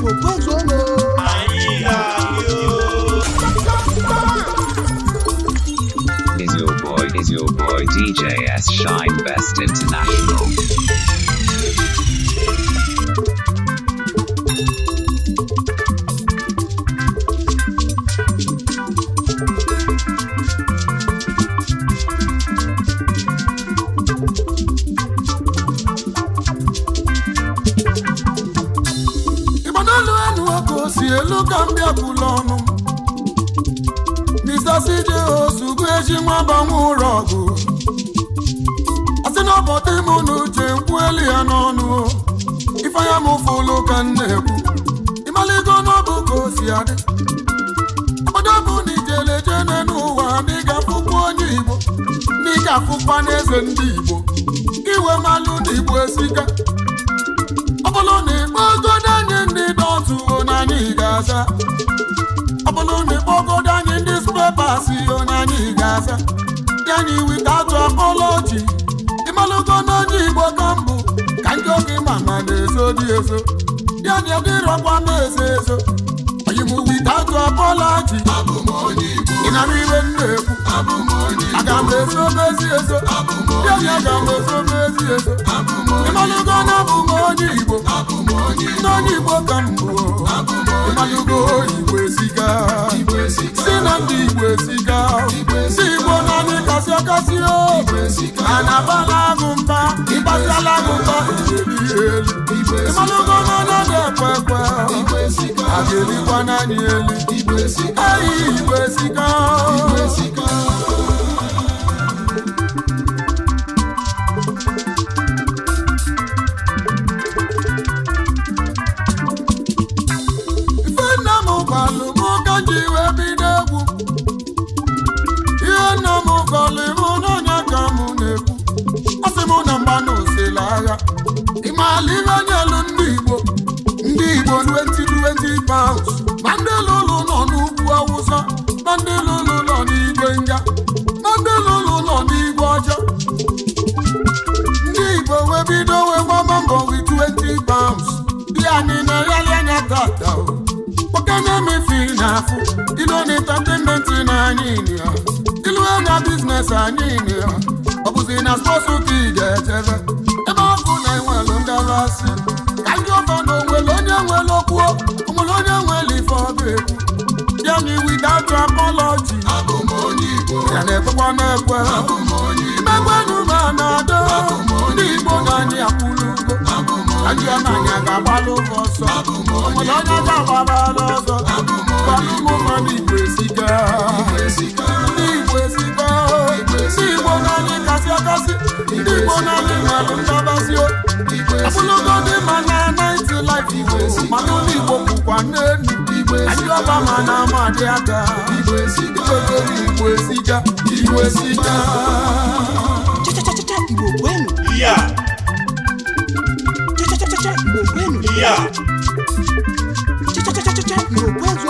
Is your boy DJ S Shine Best International. Mr. Osugu eji nwa banwu rogu Asi no bote munu je nkweli ya n'ọnụ Ifanya mu fulu ka nnebu Imaligo no bu ko si ade Obodo bu ni jeleje n'ụwa Niga fukwa onye Igbo Niga fukwa n'eze ndị Igbo Iwe malu n'Igbo esika Ọbụlụ na ikpogodanye ndị dọtụ na n'igaza Ọbụlụ na ikpogodanye ndị papers na n'igaza Yani without apology Imalugo na n'Igbo kambu Kanjo gị mama na-ezo dị ezo Yani ọdịrọkwa na-ezo ezo Oyimu without apology Ina n'iwe nnebu Aga m ezo mezi ezo Yani aga m ezo mezi ezo Imalugo na bụ m onye Igbo N'onye Igbo kambu Imalugo Igbo esiga Si na ndị Igbo esiga Si Igbo na ndị kasị akasị o Anabala agụmba Ịgbasiala agụmba Imalugo na ndị ekwekwe Aga-elikwa n'anyị eli Eyi Igbo esiga £20 Mandelulu nọ n'ugwu Awụsa Mandelulu nọ n'Igwe Nga Mandelulu nọ n'Igwe Ọja Ndị Igbo wee bido wee gbaba mbọ with £20 Bịa anyị na-eyali anya tata Oke na-emefi n'afụ Ilu na entertainment na anyị ya Ilu na business anyị ya Ọ bụzi na sports ka ị ga-ejebe Ebe ọ bụ na enwelu ndabasị Ka ndị ọba na onwere onye nwere okwu Yani without apology Ya na-ekwekwa na-ekwe Imegwenu ma na-ado Ndị Igbo na anyị akwụlugo Ajị ọmanya ga-agbalụ ọsọ Obodo onye ga-agbabalụ ọzọ Gbalụ ụmụ mmadụ Igbo esiga Ndị Igbo esiga Ndị Igbo na anyị kasị akasị Ndị Igbo na anyị nwere ndabasị Abụlụgo dị ma na 90 life Igbo Mana ndị Igbo kwukwa n'enu Ajị ọba ma na amadị aka Igbo esiga Igbo esiga Igbo esiga Cha-cha-cha-cha Igbo kwenu Yeah Cha-cha-cha-cha Igbo kwenu Yeah Cha-cha-cha-cha Igbo kwenu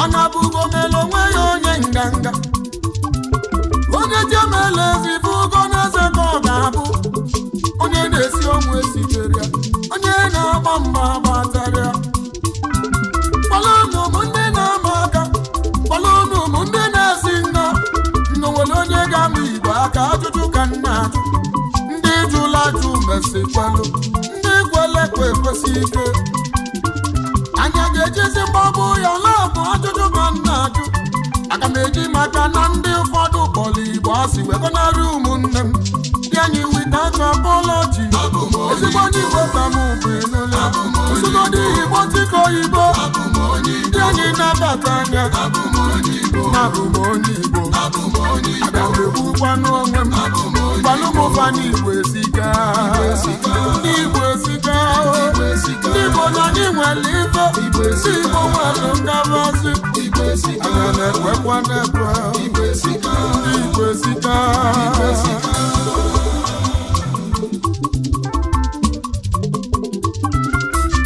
Anabugo melo nwe onye nganga Onye jemele zibugo n'eze ka ọ ga-abụ Onye na-esi ọnwụ esitere ya Onye na-agba mgba agbatara ya Kpalụnụ m ndị na-ama aka Kpalụnụ m ndị na-esi nna Nnọwele onye ga-ama Igbo aka ajụjụ ka nna ajụ Ndị jụla jụ mesikwelu Ndị kwele kwe ekwesị ike Anya ga-ejizi mgbabụ ya labụ ajụjụ ka nna ajụ Aga m eji maka na ndị ụfọdụ kpọrọ Igbo asị wegonarị ụmụnne m Dị anyị without apology Ezigbo ndị Igbo ka m bụ enole Nsụgodị Igbo tiko Igbo Dị anyị nabata anya Abụ m onye Igbo Aga m ekwukwanụ onwe m Gbalụ m ụfa n'Igbo esiga Ndị Igbo esiga Ndị Igbo na anyị nwere ife Si Igbo nwere ndabasị Aga na-ekwekwa na-ekwe Ndị Igbo esiga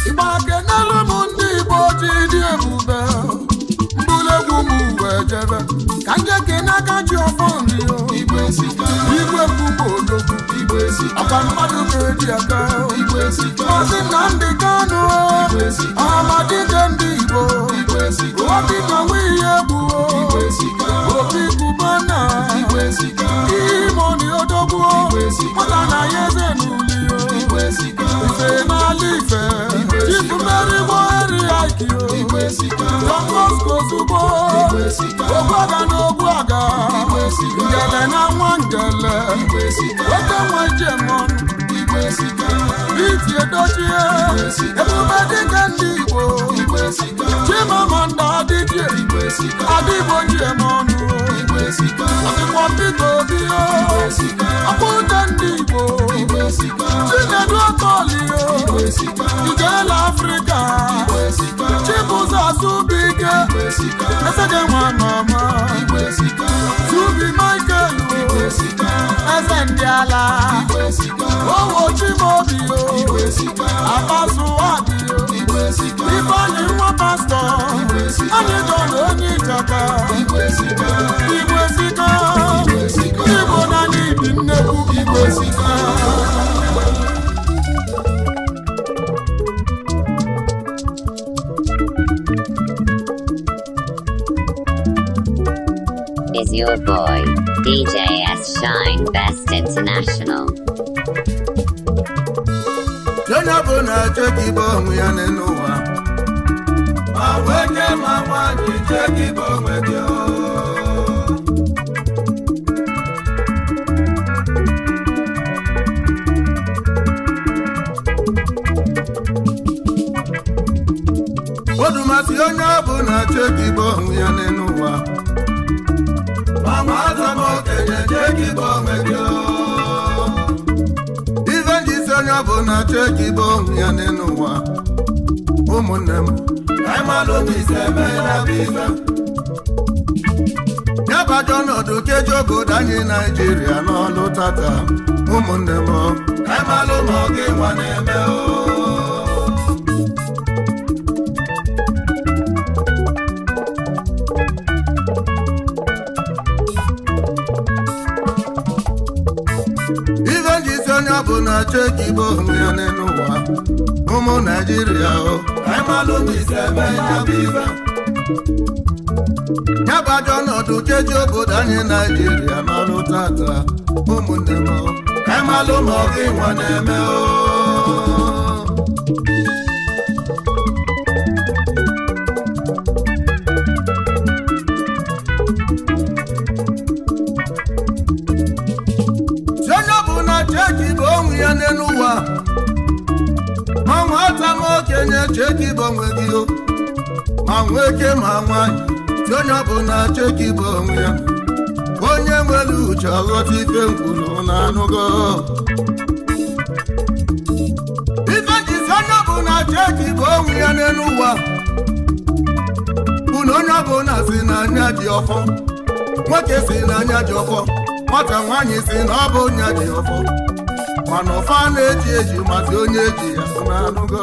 Igbo akenelu m ndị maka mmadụ ga-eji aka Maazị Nnamdi Kanu Amadike ndị Igbo Obi na nwunye egwu Obi Kubana Imoni Odogwu Mata na ya eze n'uli Ife n'ala Ife Chifu Meri Boheri Aikio Don Bosco Zugbo Ogwaga na Ogwaga Ngele na nwa Ngele Oke nwa Jemon Biti Edochie Ebube dike ndị Igbo Chimamanda Adịchie Adịgbo Jemonu Ọdịkwa Pito Obio Ọkpụte ndị Igbo Chinedu Okoli Ijele Afrịka Chibuzo Asubike Esege nwa mama Subi Michael Eze ndị ala Owo Chimobio Abasu Abio Ifeanyi nwa pastọ Anyị dọrọ onye Ịchaka Igwe Sika Igbo na n'ibi nnekwu Igwe Sika Is your boy, DJ S Shine Best International. Onye bụ na-achọ ka ibe onwe ya n'ụwa ma nwoke ma nwaanyị chee ka ibe onwe gị odumasị onye ọ bụ na-achọ ka ibe onwe ya n'ụwa ma nwata ma okenye chee ka ibe onwe gị onye bụ na-achọ ka ibe onwe ya n'ụwa ụmụnne m anyị malụ n'ise eme ya bụ ife ya bajọ ọnọdụ keji obodo anyị Naijiria n'ọlụ tata ụmụnne m anyị malụ ma ọ gị nwa na-eme onye bụ na-achọ ka ibe onwe ya n'ụwa ụmụ Naijiria anyị malụ n'ise eme ya bụ ife ya bajọ ọnọdụ keji obodo anyị Naijiria n'ọlụ tata ụmụnne m anyị malụ ma ọ gị nwa na-eme chekibe onwe ya n'ụwa ma nwata ma okenye chekibe onwe gị ma nwoke ma nwaanyị si onye ọbụla chekibe onwe ya onye nwere uche ọghọta ife nkwuru na anụgo ife jizi onye ọbụla chekibe onwe ya n'ụwa bụ na onye ọbụla si n'anya dị ọfọ nwoke si n'anya dị ọfọ nwata nwaanyị si na ọ bụ onye dị ọfọ mana ọfa na-eji eji masị onye eji ya n'anụgo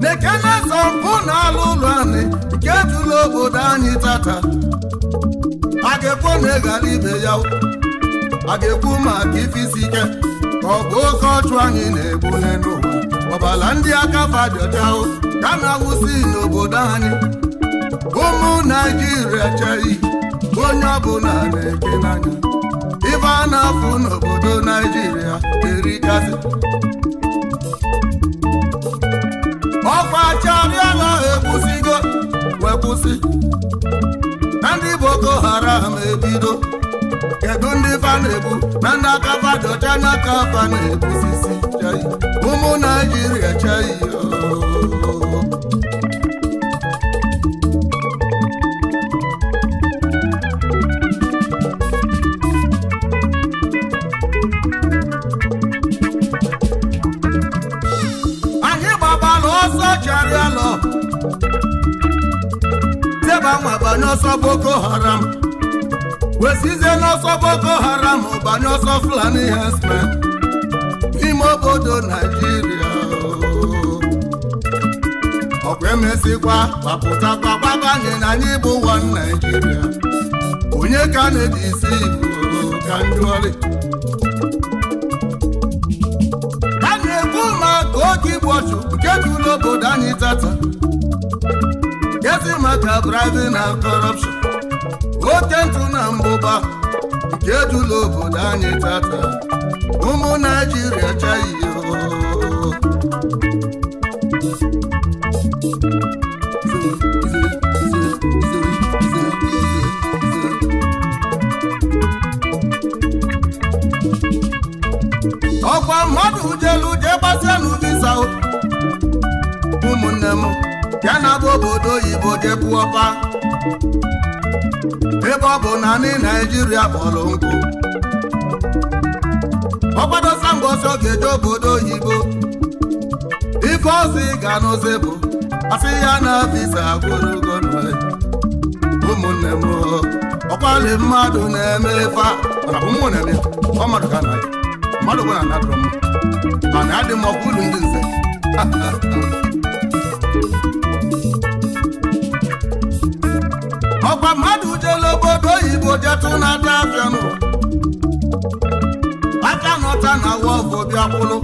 nekene sọmpụ na alụ ụlọ anyị nke tụlụ obodo anyị tata a ga-ekwu na ịghara ibe ya a ga-ekwu maka ife isi ike ọ bụ oke ọchụ anyị na-egbu n'ụwa ọbala ndị aka fadịọcha ka na-awụsi n'obodo anyị ụmụ Naijiria cheghị onye ọbụla na-eke n'anya ife a na-afụ n'obodo Naijiria erikasị ọkwa charịala ekwusigo wekwụsị na ndị Boko Haram ebido kedu ndị fa na-ebu na ndị aka fadịọcha n'aka fa na-ebusisi cheghị ụmụ Naijiria cheghị anyị gbabala ọsọ charịalọ teba nwa banye ọsọ Boko Haram wesizie n'ọsọ Boko Haram banye ọsọ Fulani herdsmen n'ime obodo Naijiria ọkwa emesịkwa gbapụtakwa gbabanye na anyị bụ ụwa Naijiria onye ka na-eji isi Igbo ka ndị ọrị a na-ekwu maka oge igbu ọchụ nke jụrụ obodo anyị tata ezi maka bribing na corruption oke ntụ na mbụba nke jụrụ obodo anyị tata ụmụ Naijiria chaghị ọkwa mmadụ jelu jee gbasịa n'uvisa ụmụnne m ya na bụ obodo oyibo jee pụọpa ebe ọ bụ na ndị Naijiria kpọrọ nkụ ọkwadosa mgbe ọsọ ga-eje obodo oyibo ife ọzọ ị ga n'oze bụ asị ya na visa gworogo ụmụnne m ọkwali mmadụ na-eme ife mana ụmụ na-eme ọ mmadụ ka na ya mmadụ bụ na anadụrụ m mana adị m ọkwa ulu ndị nze ọkwa mmadụ jele obodo oyibo jetụ na-ata afịa nụ aka nọta na wọfụ bịa kwụlụ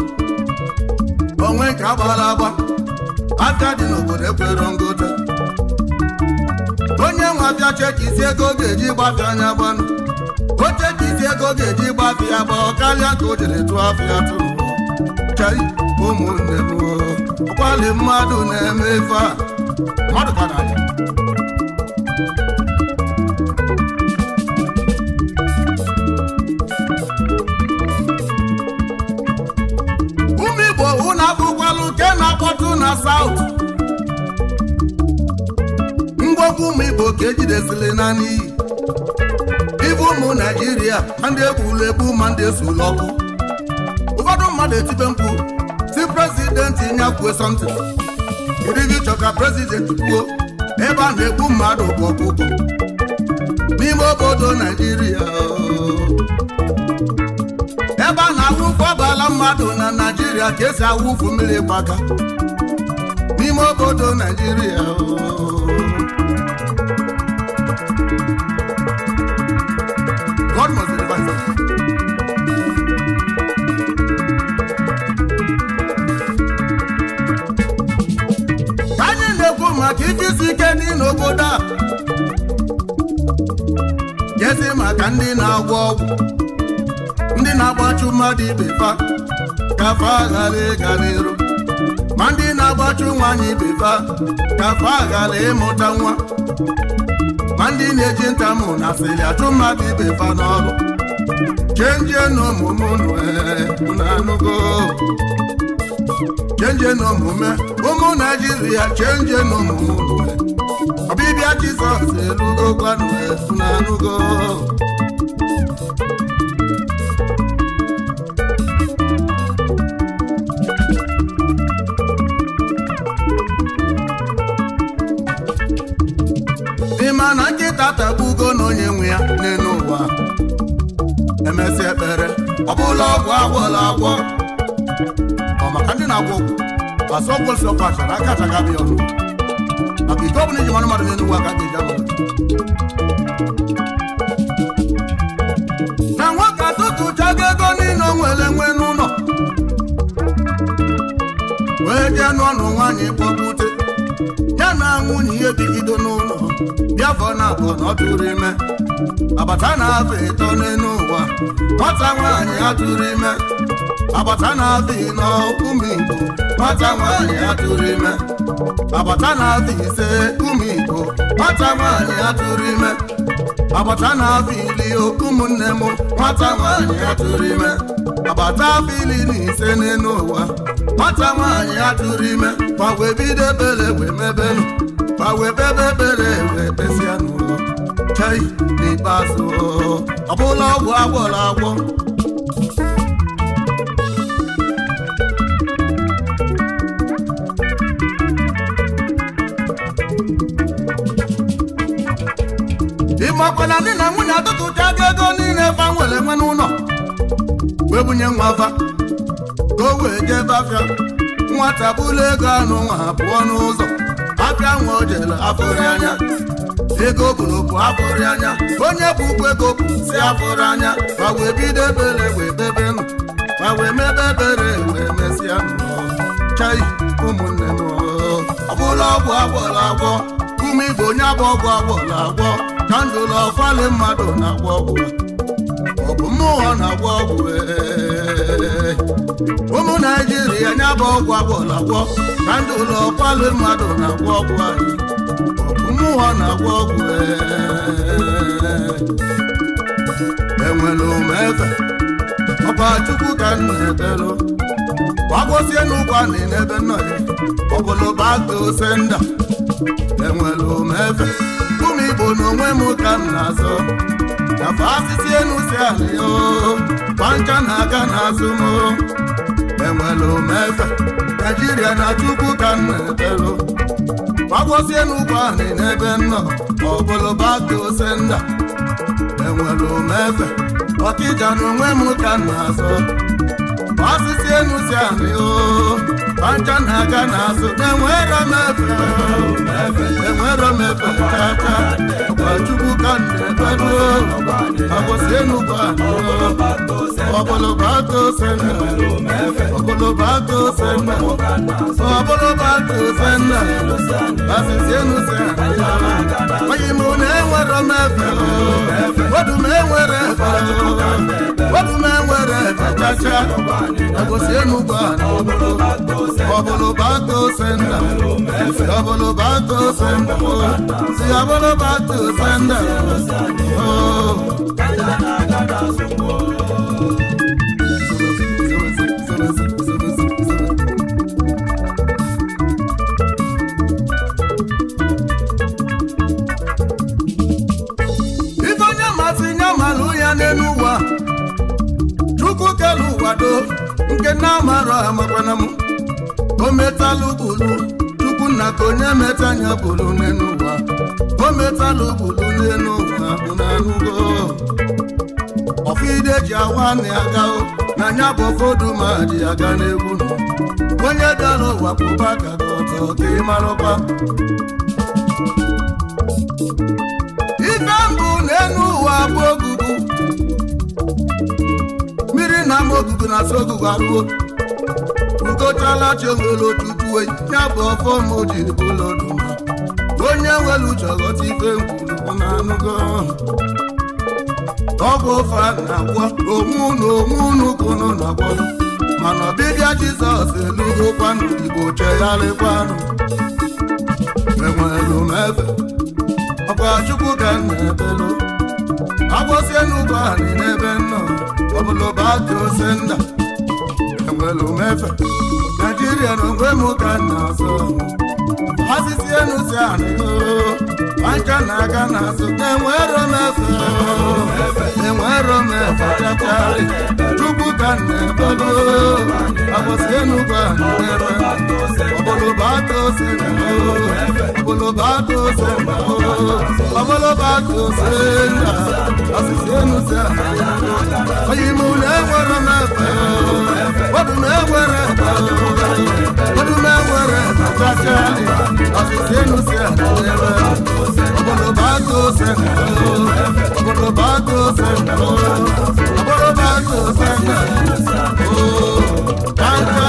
onwe nke agbara agba afịa dị n'obodo ekwere ngote onye nwe afịa chekisi ego ga-eji gbafịa anya gbanụ oche ka isi ego ga-eji gbafịa gba karịa ka o jere tụọ afịa tụrụ chai ụmụnne m ọkwali mmadụ na-eme ife a mmadụ ka na-anya ụmụ Igbo ụnụ abụkwalụ nke na-akpọtụ na South ngwogwu ụmụ Igbo ka ejidesili na n'iyi ibu ụmụ Naijiria ma ndị egburu egbu ma ndị esuru ọkụ ụfọdụ mmadụ etibe mkpu si prezidenti nyakwue sọntị irivi chọ ka prezidenti kwuo ebe a na-egbu mmadụ bụ ọkụkọ n'ime obodo Naijiria ebe a na-awụfu ọbala mmadụ na Naijiria ka esi awụfu mmiri gbaga n'ime obodo Naijiria God must advise us. Anyị na-ekwu maka ife isi ike dị n'obodo a jesi maka ndị na-agwọ ọgwụ ndị na-agbachu mmadụ ibe fa ka fa ghara ịga n'iru ma ndị na-agbachu nwaanyị ibe fa ka fa ghara ịmụta nwa ma ndị na-eji ntamụ na asịrị achụ mmadụ ibe fa n'ọrụ chenje n'omume ụnụ chenje n'omume ụmụ Naijiria chenje n'omume ụnụ ọbịbịa Jizọs erugo gwanụ n'anụgo na nkịta tagbugo na onye nwe ya n'elu ụwa emesi ekpere ọ bụla ọgwụ agwọla agwọ ọ maka ndị na-agwọ ọgwụ asọkwụsị ọkwa achara aka achagabịa ọrụ maka ike ọbụla iji mara mmadụ n'elu ụwa ka ga-eji agwọ na nwoke atụtụchago ego niile o nwere nwe n'ụlọ wee jee n'ọnụ nwaanyị kpọpụte ya na nwunye ihe bigido n'ụlọ bịafọ na abụọ na ọ tụrụ ime agbata na-afọ ịtọ n'elu ụwa nwata nwaanyị atụrụ ime agbata na-afọ ịnọ ụmụ Igbo nwata nwaanyị atụrụ ime agbata na-afọ ise ụmụ Igbo nwata nwaanyị atụrụ ime agbata na-afọ iri ụmụnne m nwata nwaanyị atụrụ ime agbata afọ iri na ise n'elu ụwa nwata nwaanyị atụrụ ime ma wee bido ebere wee mebenu ma wee bebe ebere wee besịa n'ụlọ chai n'ikpeazụ ọ bụla ọgwụ agwọrọ agwọ ịmakwana ndị na nwunye atụtụchago ego niile fa nwere nwe n'ụlọ wee bunye nwa fa ka o wee jebe afịa nwata bụlụ ego anụ nwa pụọ n'ụzọ abịa nwa ojele afụrụ anya ego bụrụbụ afụrụ anya onye bụ ụkwụ ego si afụrụ anya ma wee bido ebere wee bebe nụ ma wee mebe ebere wee mesịa chai ụmụnne m ọbụla ọgwụ agwọla agwọ ụmụ Igbo onye bụ ọgwụ agwọla agwọ ka ndụlọ ọfali mmadụ na-agwọ ọgwụ ọ bụ mmụọ na-agwọ ọgwụ ụmụ Naijiria nya bụ ọgwụ agwọla agwọ ka ndụlọ ọfali mmadụ na-agwọ ọgwụ anyị ọ bụ mmụọ na-agwọ ọgwụ enwere umefe ọkwa Chukwu ka m na-ebelu gbagwosie n'ụkwa na n'ebe nọ ya ọbụlụba aka ose nda enwere umefe ụmụ Igbo n'onwe m ka m na-azọ afa asịsị enu si ala ya pancha na-aga n'azụ m enwere umefe Naijiria na Chukwu ka m na-ebelu gbagwosie n'ụkwa na n'ebe nọ ọbụlụba aka ose nda enwere umefe Ọkịja n'onwe m ka m na-azọ osisi enu si anị pancha na-aga n'azụ enwero m efe chacha ọkwa Chukwu ka na-ebedo agbụsị enu bụ ọbụlụba aka ose nna ọbụlụba aka ose nna ọbụlụba aka ose nna osisi enu si anị onye mụ na enwero m efe wedu m enwere efe wedu m enwere efe chacha agbụsị enu bụ ọbụlụba aka ose nna ọbụlụba aka ose nna si ọbụlụba aka ose nna ife onye masị nye malụ ya n'elu ụwa Chukwu kelu ụwa do nke na-amarọ amakwana m o metalụ bulu Chukwu nna ka onye meta anya bulu n'elu ụwa o metalụ bulu n'elu ụwa bụ n'anụgo ọfide ji awa na aga na anya bụ ụfọdụ ma ji aga n'egwu onye bịara ụwa kwụba ka gị ọtọ ka ị marụkwa ife mbụ n'elu ụwa bụ ogugu mmiri na ama ogugu na asa ogugu arụo ntochala chewere otutu oyi ya bụ ọfọm ji bụloduma onye nwere uche ọghọta ife nkwuru na anụgo ọgwụ ofe a na-agwọ onwe unu kụnụ na-agwọ mana ọbịbịa Jizọs elugokwanụ Igbo chegharịkwanụ enwere umefe ọkwa Chukwu ka m na-ebelu agbọsie n'ugbo anyị n'ebe nnọ ọbụlụba aka ose nda enwere umefe Naijiria na onwe m ka m na-azọ asịsị enu si anị pancha na-aga n'azụ enwero m efe chachari Chukwu ka m na-ebelu agbọsie n'ugbo anyị n'ebe ọbụlụba aka ose nda ọbụlụba aka ose nda ọbụlụba aka ose nda asịsị enu si anị onye ime ụlọ enwero m efe wedu m enwere chachari asịsị enu si anị ọbụlụba aka ose nda ọbụlụba aka ose nda ọbụlụba aka ose nda pancha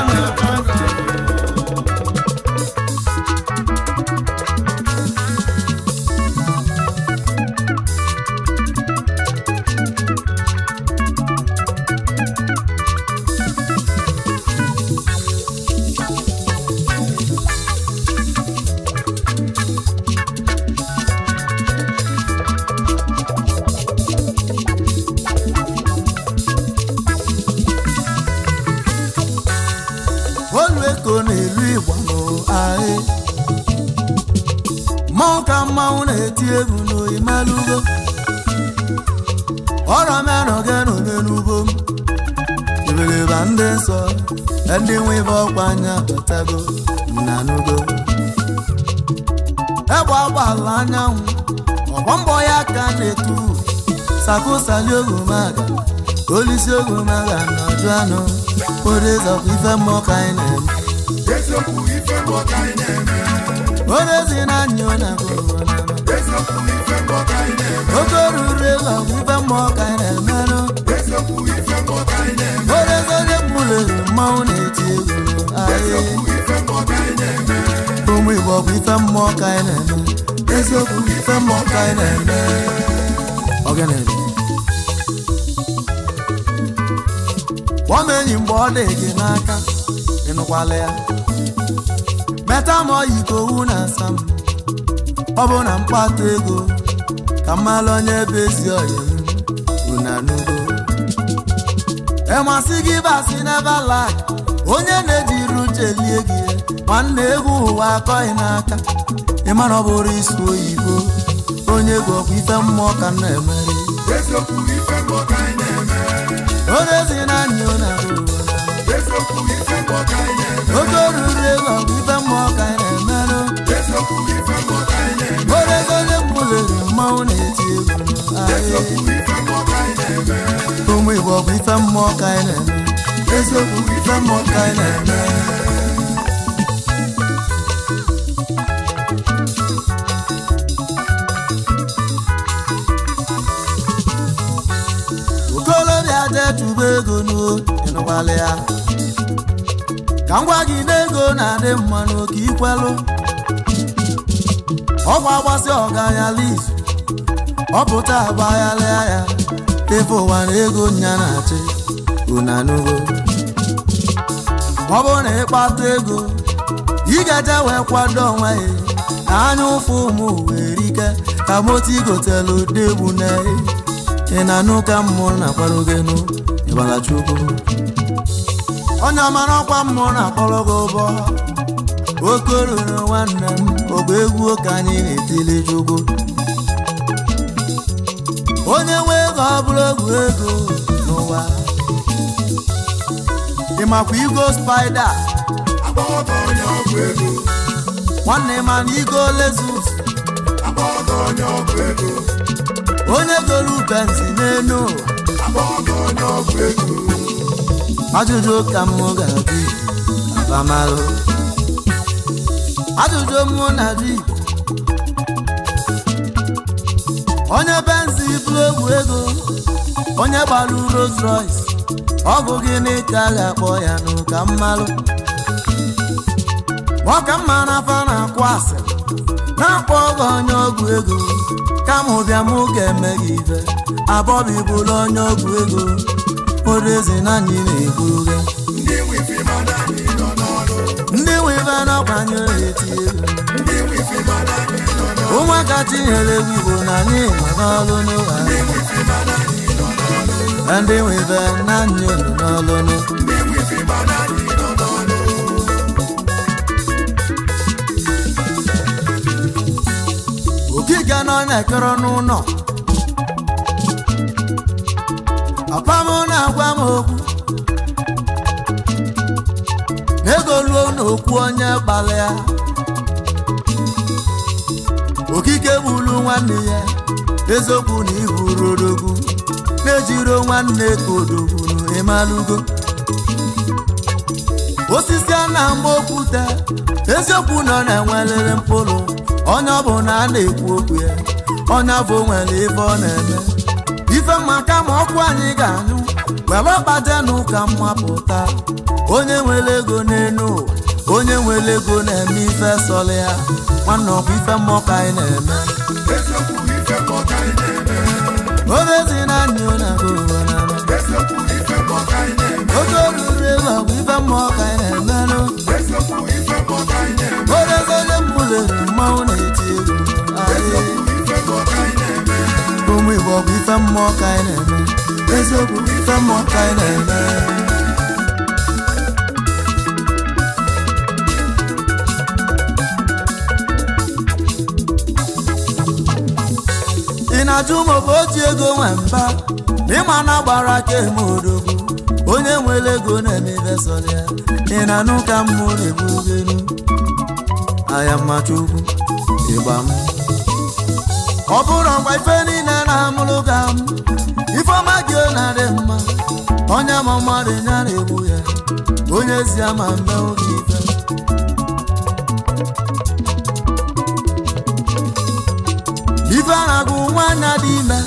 na-aga mmanwụ na-eti egwu n'oyimelugo ọrọ menọgeno n'elugo m ebeleba ndị nsọ ndị nwe ibe ọkwa anya batago nanugo egbe agbala anyanwụ ọgbọ mbọ ya ka na-etu sakụsali ogumaga olisi ogumaga nọdụ anụ odezọkwa ife mmụọ ka anyị na-eme eziokwu ife mmụọ ka anyị na-eme Orezi na nyona gona Okorure la vive mo kaine meno Orezi le mule maune tigo aye Bumi bo vive mo kaine Orezi vive mo kaine Ogene Wamenyi mbode ginaka Inukwale ya Meta mo yiko una sam Obo na mpata ego Kamalo onye bezi oye Una nugo Emasi give us never lie Onye nejiru chelie gie Nwanne egwu ụwa akọghị n'aka Ịma na ọ bụrụ isi oyibo Onye gwu ọkwa ife mmụọ ka na-emere Orezi na nyona Oge oruru ego ọkwa ife mmụọ ka na-emere Orezi onye mbulere mmanwụ na-eti egwu Ụmụ Igbo ọkwa ife mmụọ ka na-eme Eziokwu ife mmụọ ka na-eme Okolobịa detube ego n'ịnụkwala ya Ka ngwa gị n'ego na-adị mma n'oke ikwelu Ọgwa agbasị ọganya lizu Ọpụta agbaghalịa ya Efe ụwa na ego nya na-achị Unanugo Ọ bụ na ịkpata ego Ị ga-eje wee kwado onwe ya Na anya ụfụ ụmụ were ike Ka moto igotelu degbu na Ị na-anụ ka mmụọ na-akpọrọ gị nụ Ịgbala Chukwu Onye mara ọkwa mmụọ na-akpọrọ gị ụbọ Okoruru nwanne m Ogbe egwu ka anyị na-etili Chukwu Onye nwe ego ọ bụrụ egwu ego n'ụwa Ịmakwa igo spider Nwanne mana igo Lexus Onye golu benzi n'enu Ajụjụ ka mụ ga-adị Abamalụ Ajụjụ mụ na dị Onye benzi bụrụ egwu ego Onye gbalụ Rolls Royce Ọ bụ gịnị ka a ga-akpọ ya n'ụka mmalụ Nwoke mma n'afa na-akwụ asị Na-akpọ ọgọ onye ọgwụ ego Kama ụbịa mụ ga-eme gị ife Abọbi bụrụ onye ọgwụ ego Orezi na anyị na-egburu gị Ndị wive n'ọkwanye eti ego Ụmụaka Chinyere Igbo na anyị nọ n'ọlụ n'ụwa Ndị wive na anyị nọ n'ọlụ n'ụwa Okike nọ na-ekere n'ụlọ Papa m na-agwa m okwu Ego luo n'okwu onye gbalị ya Okike bulu nwanne ya Eziokwu na iburu odogwu Na-ejiro nwanne ka odogwu n'ịmalụgo Osisi a na-agba okwute Eziokwu nọ na-enwelere mkpụrụ Onye ọ bụ na a na-ekwu okwu ya Onye bụ nwere ife ọ na-eme Ife maka ma ọkụ anyị ga-anyụ Were ọkpate n'ụka mmapụta Onye nwere ego n'enu Onye nwere ego na-eme ife sọlị ya Nwanne ọkwa ife mmụọ ka anyị na-eme Orezi na anyị na-agụ ụwa na-eme Oge oruru ego ọkwa ife mmụọ ka anyị na-eme Orezi onye mbulere mmanwụ na-eti egwu Ụmụ Igbo ọkwa ife mmụọ ka anyị na-eme Eziokwu ife mmụọ ka anyị na-eme Ị na-ajụ m bụ otu ego nwe mba Ịma na gbara ka eme odogwu Onye nwere ego na-eme ife sọrọ ya Ị na-anụ ka mmụ na-egbu ugenu Aya mma Chukwu ịgba m Ọ bụrụ ọgba ife niile na-amụrụ ga m Ifeọma gị na-adị mma Onye ma mmadụ ya na-egbu ya Onye ezi ama mbe oge ife dị ime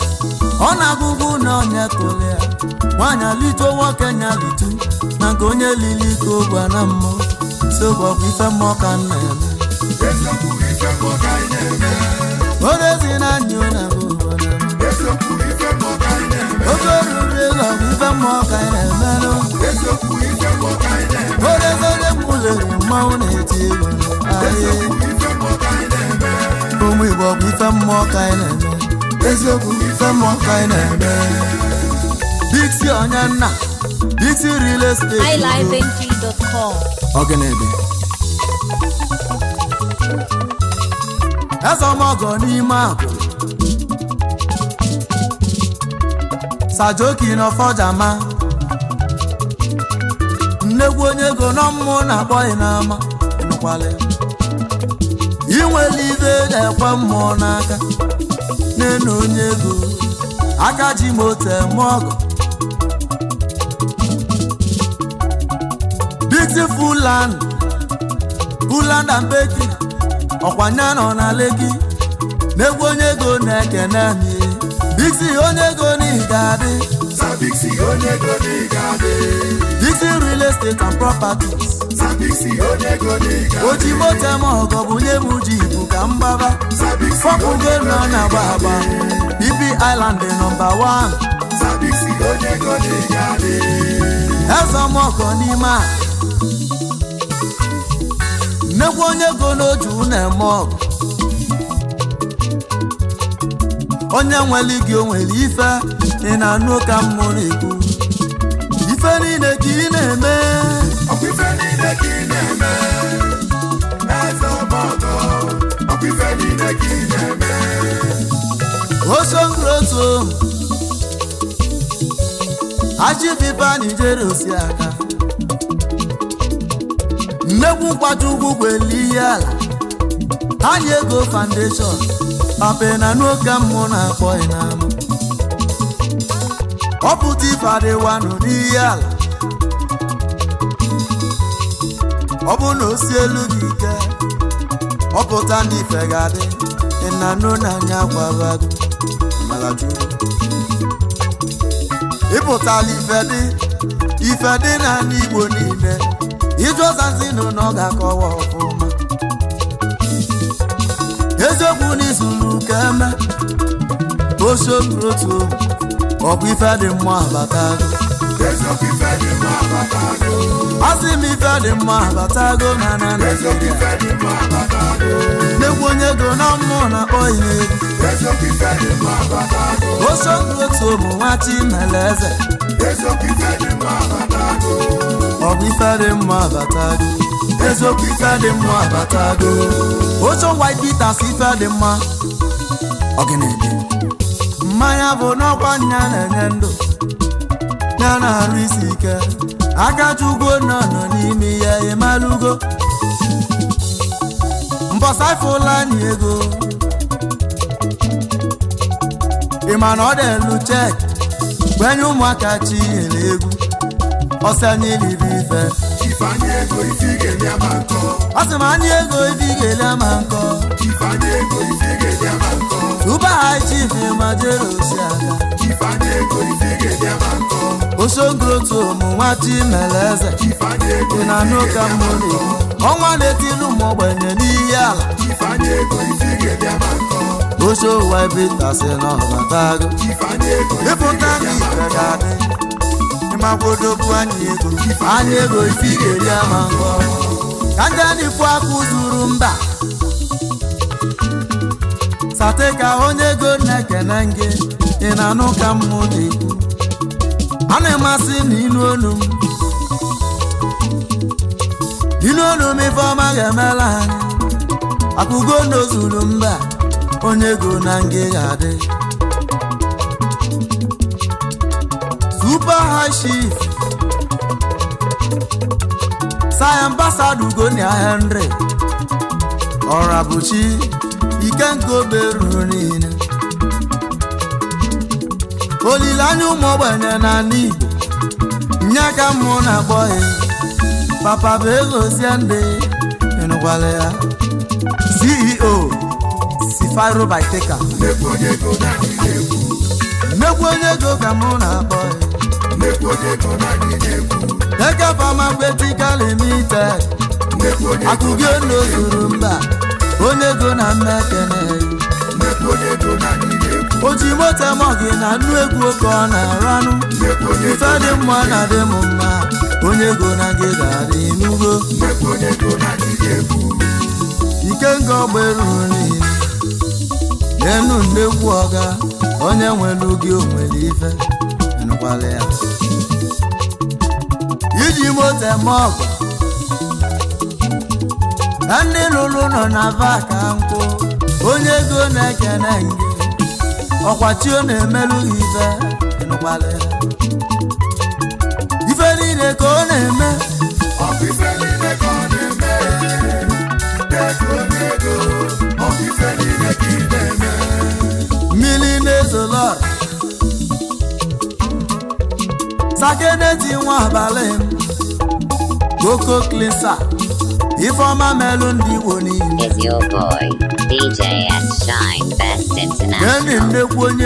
ọ na-agụgụ na onye tụrụ ya nwanyị lito nwoke nya litu na nke onye lili ka ogwa na mmụọ sogwa bụ ife mmụọ ka nna ya orezi na anyị na bụ oge oruru ego bụ ife mmụọ ka anyị na-emelụ orezi onye mụlere mmanwụ na-eti egwu ahịa ụmụ Igbo bụ ife mmụọ ka anyị na-eme eziokwu ife mmụọ ka anyị na-eme Bixi onye nna Bixi real estate iLiveNG.com Ogenede Ezomogo n'ime akụ Sajoki n'Ọfọjama nnegwu onye ego na mmụọ na-akpọghị n'ama nụkwale inwele ibe na-ekwe mmụọ n'aka n'enu onye ego aka ji moto eme ọgụ Beautiful land and bakery ọkwanya nọ na Lekki n'egwu onye ego na-ekene mi Bixi onye ego n'Igadi Bixi onye ego n'Igadi Bixi real estate and properties Bixi onye ego n'Igadi oji moto eme ọgọ bụ nye m ji ibu ka mgbaba fọpụgo nọ na gbagba BP Island nọmba 1 Bixi onye ego n'Igadi Ezomogo n'ime a nnekwu onye ego n'oju na-eme ọgụ onye nwere gị o nwere ife ị na-anụ ka mmụ na-ekwu ife niile ka ị na-eme ọkwa ife niile ka ị na-eme Ezomogo ọkwa ife niile ka ị na-eme osongroto ajibiba Nigeria osi aka nnekwu mkpaju ugwu gweli ihe ala anyị ego foundation pape na n'oge mmụ na-akpọ n'ama ọ pụta ife adịwanụ n'ihe ala ọ bụ na osi elu gị ike ọ pụta ndị ife ga-adị ịnanụ na anya gwabago malajuru ịpụtala ife dị na n'Igbo niile Ijozazinu na ọ ga-akọwa ọfụma eziokwu n'izulu ka eme osokrotu ọ bụ ife dị mma abatago asị m ife dị mma abatago na Naịjirịa nnekwu onye ego na mmụọ na-akpọ ihe egwu osokrotu ụmụ nwa Chimeleze ọ bụ ife dị mma abatago eziokwu ife dị mma abatago ocho white bitters ife dị mma Ogenede mmanya bụ n'ọkwa nya na-enye ndụ ya na-arụ isi ike akajugo nọ n'ime ya ịmalugo mbọsa ifụla anyị ego ịma na ọ dị elu chek gwenye ụmụaka chi nyere egwu ọsị anyị liri ife Ifeanyi ego ife ga-eli ama nkọ ọsị m anyị ego ife ga-eli ama nkọ Ifeanyi ego ife ga-eli ama nkọ Super High Chief ma jere osi aga Ifeanyi ego ife ga-eli ama nkọ osongrotu ụmụ nwa Chimeleze Ifeanyi ego dị na n'ụka mmụrụ ọnwa na-etilu ụmụ ogbenye n'ihe ala Ifeanyi ego ife ga-eli ama nkọ ocho white bitters na ọbatago Ifeanyi ego ịpụta ndị ife ga-adị ịmakwodobu anyị ego ife ga-eri ama nkọ ka ndị anịkwu aka zuru mba sate ka onye ego na-ekene gị ị na-anụ ka mmụ na-ekwu a na-emasị na inu olu m ife ọma ga-emela anyị akụgo n'ozuru mba onye ego na ngị ga-adị Super High Chief Sai Ambassador Ugonia Henry Orabuchi Ikengo beruru niile olileanya ụmụ ogbenye na n'Igbo nye ka mmụ na-akpọghị papa bụ egozie ndị ịnụkwala ya CEO Faro by Taker. nnekwu onye ego na anyị na-ekwu Nnekwu onye ego ka mụ na-akpọ nnekwu onye ego na anyị na-ekwu Eke Pharmaceutical Limited. nnekwu onye ego Akụgị n'ozuru mba onye ego na mmekene. nnekwu onye ego na anyị na-ekwu Oji moto mọgị na nnu egwu ka ọ na-aranụ. nnekwu onye Ife dị mma na dị m mma onye ego na gị ga-adị n'ugo. nnekwu onye ego na anyị na-ekwu Ike nga ọgberu niile n'enu nnekwu ọga onye nwere gị onwere ife nụkwala ya iji moto eme ọgụ na ndị lụrụ nọ na vaka nkwụ onye ego na-ekene ngị ọkwachi ọ na-emelụ gị ife nụkwala ya ife niile ka ọ na-eme ife niile ka ọ na-eme nnekwu onye ego ife niile ka ị na-eme mmiri na-ezolọra sakeneti nwa abalị m Goko Klisa Ifeọma melụ ndị Igbo niile Is your boy, DJ S Shine Best Geni International. nnekwu onye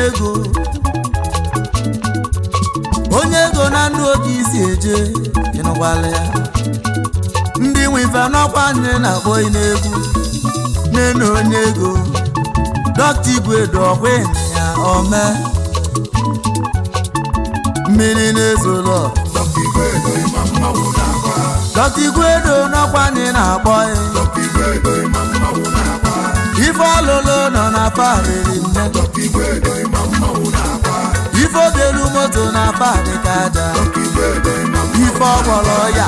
ego na ndụ oge isi eje ịnụkwala ya ndị nwe ife n'ọkwa nne na-akpọ n'egwu nne onye ego Dr. Igwe dọkwa ya ome mmiri na-ezolọ Dr. Igwedo ịma mmanwụ na-agba Dr. Igwedo n'ọkwa nne na-akpọ ya Dr. Igwedo ịma mmanwụ na-agba ife ọlụlụ nọ na parịrị nne Dr. Igwedo ịma mmanwụ na-agba ife obelu moto na parị ka aja Dr. Igwedo ịma mmanwụ ife ọgbọrọ ya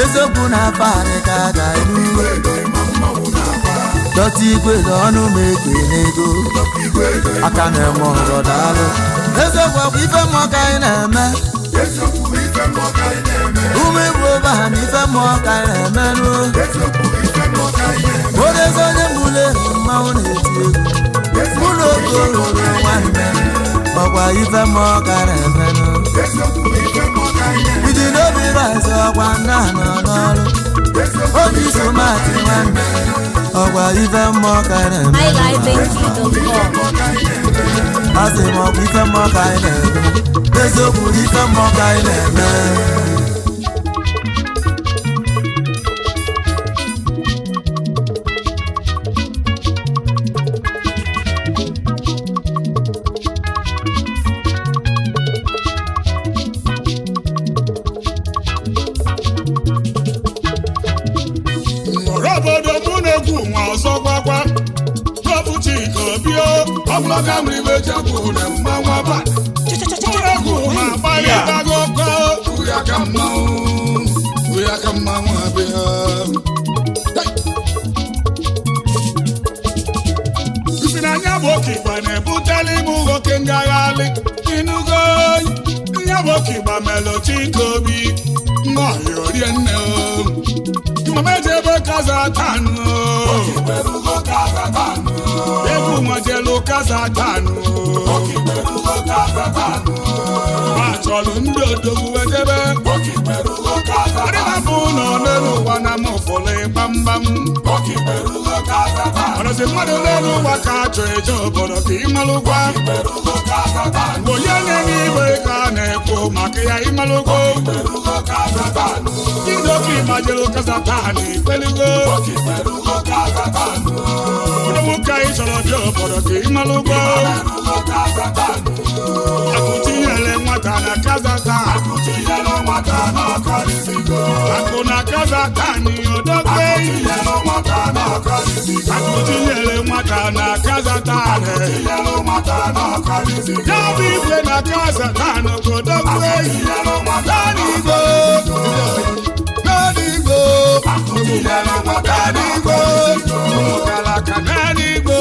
eziokwu na parị ka aja Igwedo ịma mmanwụ na-agba Dr. Igwedo ọnụ m ekene ego Dr. Igwedo aka na-eme ọgọ daalụ eziokwu bụ ife mmụọ ka anyị na-eme eziokwu ife mmụọ ka anyị na-eme ụmụ Igbo be ha na ife mmụọ ka anyị na-eme nụ eziokwu ife mmụọ ka anyị na-eme odezi onye mbule mmanwụ na-eti egwu mụ na okoro nwanne ọkwa ife mmụọ ka anyị na-eme nụ eziokwu ife mmụọ ka anyị na-eme iji n'obi rice ọkwa nna nọ n'ọrụ obi somati nwanne ọkwa ife mmụọ ka anyị na-eme iLiveNG.com. asị m ọkwa ife mmụọ ka anyị na-eme eziokwu ife mmụọ ka anyị na-eme obodo mụ na-egwu nwa ọzọ gwagwa ọbụ Chika Obi ọbụlọga mmiri mejagwu na mmanwụ aba egwu ma gbalịtago ọkọ uri aka mmanwụ abịa isi na anya bụ oke igba na-ebutela ime nwoke ngagharị inugo nya bụ oke igba melụ Chika Obi nwaọhịa orie nne mama ejebe Kazakhstan egwu nwajelu Kazakhstan achọrọ ndị odogwu ejebe adịbapụ ụlọ n'elu ụwa na mụfụlụ gbamgbam ọrụzi mmadụ n'elu ụwa ka achọ eje obodo ka ịmalụgwa onye nye igwe ka a na-ekwu maka ya ịmalụgwo idoka ịgbajelu Kazakhstan ikpelugo nwoke anyị chọrọ bịa obodo ka ịmalụgwo akụtinyere nwata na Kazakhstan akụ na Kazakhstan odogwe akụtinyere nwata na Kazakhstan ya bụ igwe na Kazakhstan odogwe n'Igbo ụmụkalaka n'Igbo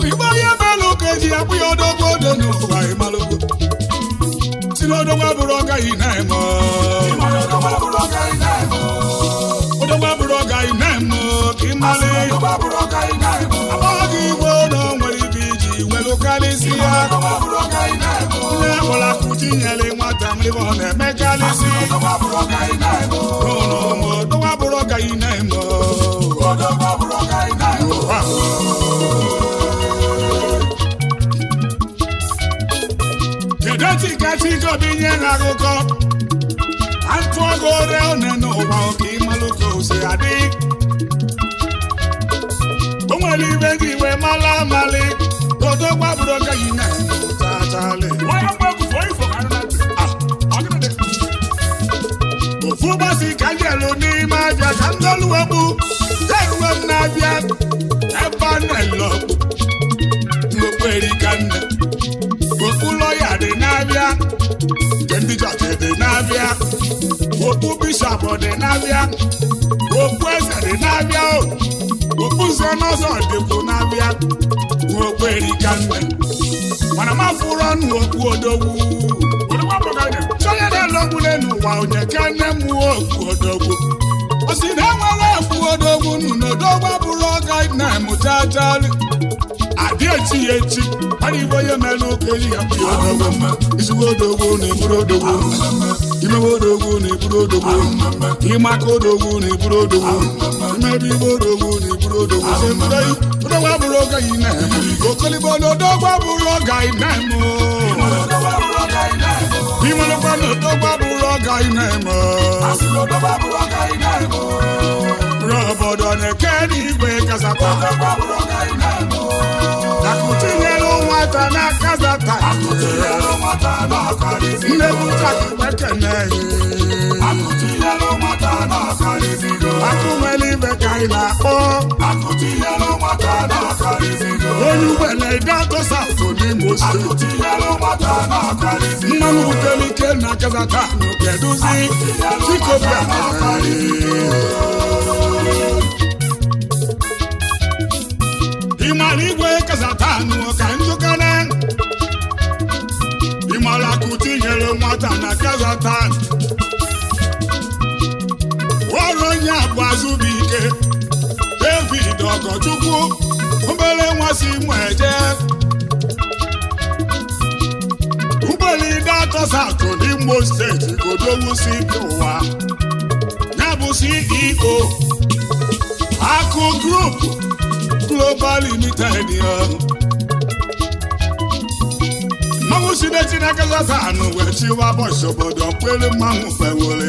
Igbo onye melụ ka eji akpụ ya odogwu odo n'ụwa ịmalụgo si n'odogwu abụrụ ọgaghị na-eme odogwu abụrụ ọgaghị na-eme ka ịmalị agbọghọ Igbo na o nwere ibe iji welu karịsị ya nne gwara akụtinyere nwata mmiri ọ na-eme karịsị binye akụkọ atụ ọgụ ore one n'ụwa oke ịmalụka ose adị o nwere ibe gị iwe mala amali odo gbabụrụ oge yi na tachali ofu ụbọchị ka njelu n'ime abịa ka ndoluwegbu eruwe m na-abịa ebe a na-elo n'okperi ka nne okpu lọya dị na-abịa nke ndị jọji dị na-abịa okpu bishọp dị na-abịa okpu eze dị na-abịa okpu nze n'ọzọ dịkwu na-abịa n'okperi ka nne mana m afụrụ ọnụ okpu odogwu onye na-elogbu n'ụwa onye ka nne m okpu odogwu o si na enwere okpu odogwu n'odogwu abụrụ ọga na-emụchachari adị echi ya echi mana ibe onye mere ụka eji ya bụ ya odogwu izugbo odogwu na eburu odogwu imewe odogwu na eburu odogwu ịmaka odogwu na eburu odogwu imebi ibe odogwu na eburu odogwu odogwu abụrụ ọga yi na-eme okolibo na odogwu abụrụ ọga yi na-eme imelụkwa na odogwu abụrụ ọga yi na-eme obodo na-eke n'igwe kasata akụtinyere nwata n'akazata nnebụta ekene akụnwere ibe ka ị na-akpọ onye ugbene ide atọsa ụtọ n'Imo steeti mmanụ butere ike na akazata keduzi chikobia ịmara igwe kazatanụ ka njụkana ịmara akụtinyere nwata na kazatan ọrụ onye abụ Azụbụike David Ọgọchukwu obere nwa si mụ eje ụgbọelide atọsa atọ n'Imo steeti Odogwu si dị ụwa ya bụ CEO Akụ Group Global Limited mmanwụ si n'eti na Kazatanụ wee chiwa bọchị obodo kwere mmanwụ fewere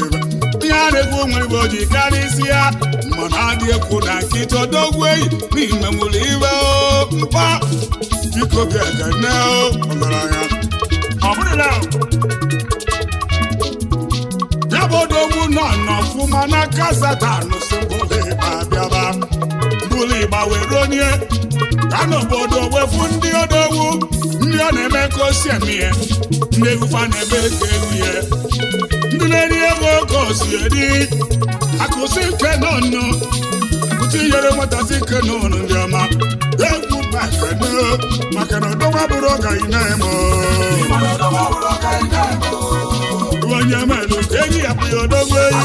ihe a na-ekwu nwere igbe oji karịsịa mana adị ekwu na nkịta odogwu eyi n'ime nwere iwe mpa dikobi ekene ọgaranya ọ bụrụla ya bụ odogwu nọ n'ọfụma na Kazatanụ si mbụli abịaba mbụli igba were onye ka n'obodo wefu ndị odogwu ndị ọ na-eme ka o si eme ihe ndị egwufa na-ebe ka ewu ya ndị na-eri ego ka o si eri akụsi nke n'ọnụ akụti nyere nwetasị nke n'ọnụ ndị ọma egwu bakene maka na odogwu abụrụ ọga ị na-eme onye melu ka enyi ya bụ ya odogwu eyi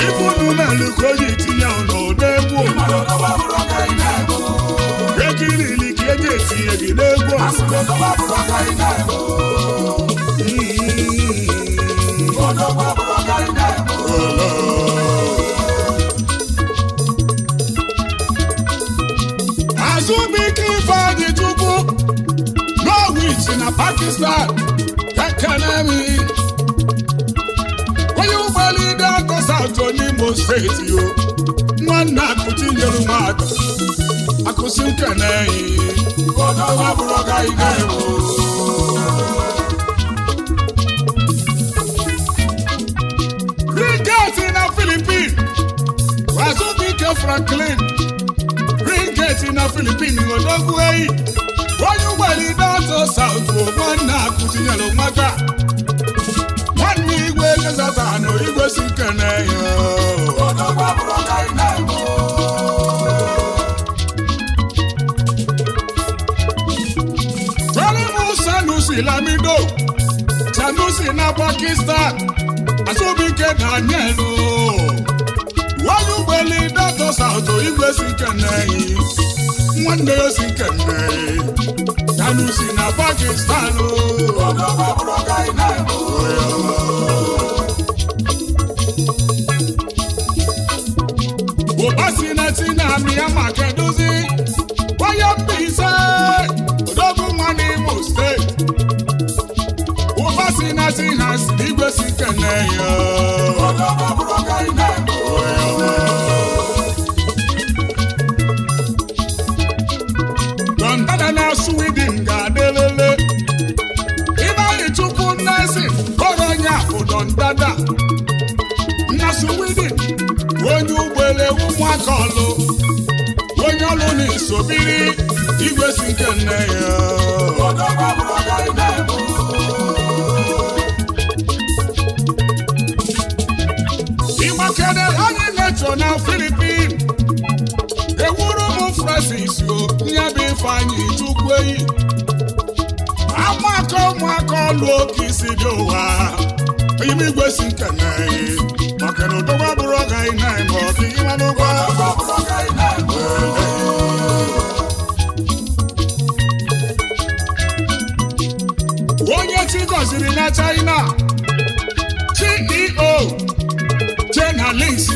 ibu unu melu ka o ji tinye n'ụdọ egwu ekirili ka eji etinye gị n'egwu Azụbụike Ifeanyichukwu Norwich na Pakistan ekenemi onye ụgbọelide atọsa atọ n'Imo steeti o nwanne akụtinyere nwata akụsi nkeneyi Ringeti na Philippines Azụbụike Franklin Ringeti na Philippines odogwu eyi onye ụgbọelide atọsa atọ nwanne akụtinyere nwata nwanne igwe Kazatanụ igwe si nkeneyi Sanusi Lamido Sanusi na Pakistan Azụbụike Daniel onye ụgbọelide atọsa atọ igwe si nkeneyi nwanne ya si nkeneyi Sanusi na Pakistan ụbasi na-eti na Myanmar keduzi onye Mbaise odogwu nwa n'Imo steeti Pharmacy House igwe si kene ya Dondada na Sweden ga-adelele Ibali Chukwu Nnesi kọrọ onye afọ Dondada na Sweden onye ụgbọele ụmụaka ọlụ onye ọlụ na-esobiri igwe si kene ya Igbakere onye metro na Philippines ewuru m Francis o nye bụ Ifeanyị Chukwueyi amaka ụmụaka ọlụ oke isi dị ụwa ime igwe si nkene maka na ụdọgba bụrụ ọga ị na-eme ọdị ịma n'ụgwọ onye chi gọziri na China CEO Chenalis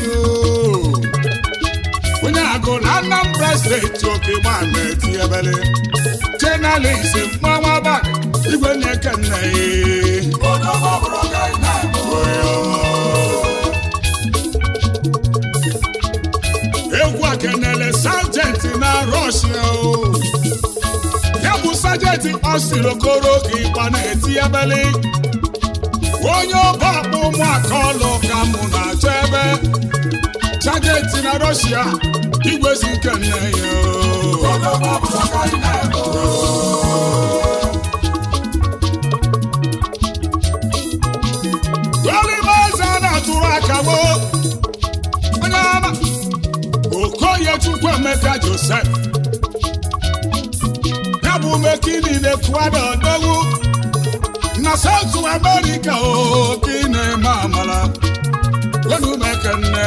onye agụ na Anambra steeti oke gbana eti ebele Chenalis mmanwa abalị igwe na-eke nne egwu akenele Sergeant na Russia ya bụ Sergeant Austin Okoro ka ịgba na-eti ebele onye ọba akpụ ụmụaka ọlụ ka mụ na-achọ ebe Sergeant na Russia igwe si nke nne ya Olimaeze a na-atụrụ akawo onye ọma Okoye Chukwuemeka Joseph ya bụ Mekini na-ekwado odogwu na South America oke na-eme amala wenu meke nne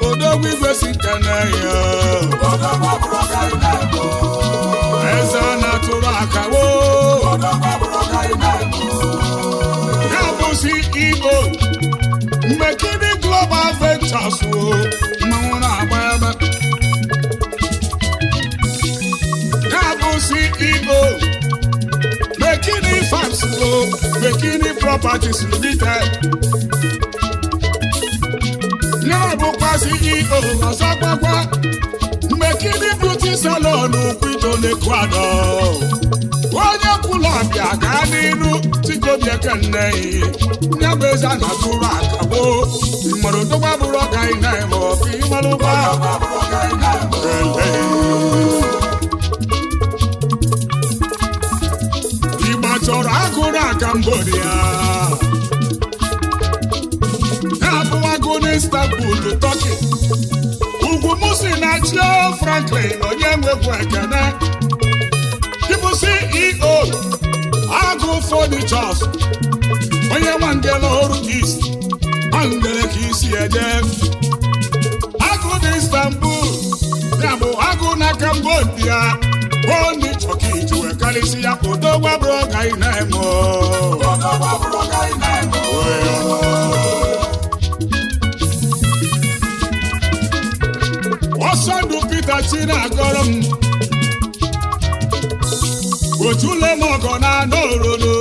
odogwu igwe si kene ya eze na-atụrụ akawo ya bụ CEO Mekini Global Ventures mmanwụ na-agba ebe ya bụ CEO Mekini Farms Mekini Properties Limited ya bụkwa CEO ọzọ gbakwa Mekini Beauty Salon Kwito n'Ecuador onye kwụlọ ọbịa gaa n'iru Chikobi Ekene ya bụ eze na-atụrụ akagbo mmadụ dọgba bụrụ ọga ị na-eme ọka ịmalụ ụgba Igba chọrọ agụ na Cambodia ya bụ agụ n'Istanbul Turkey ugwu musi na Chio Franklin onye nwekwu ekene ịbụ CEO agụ Furnitures onye nwangele ọrụ East nwangele ka isi eje agụ n'Istanbul ya bụ agụ na Cambodia Boni choki juwe kalisi ya odogwa broga inemo Osandu Peter China gorom Ojule mogo na norolo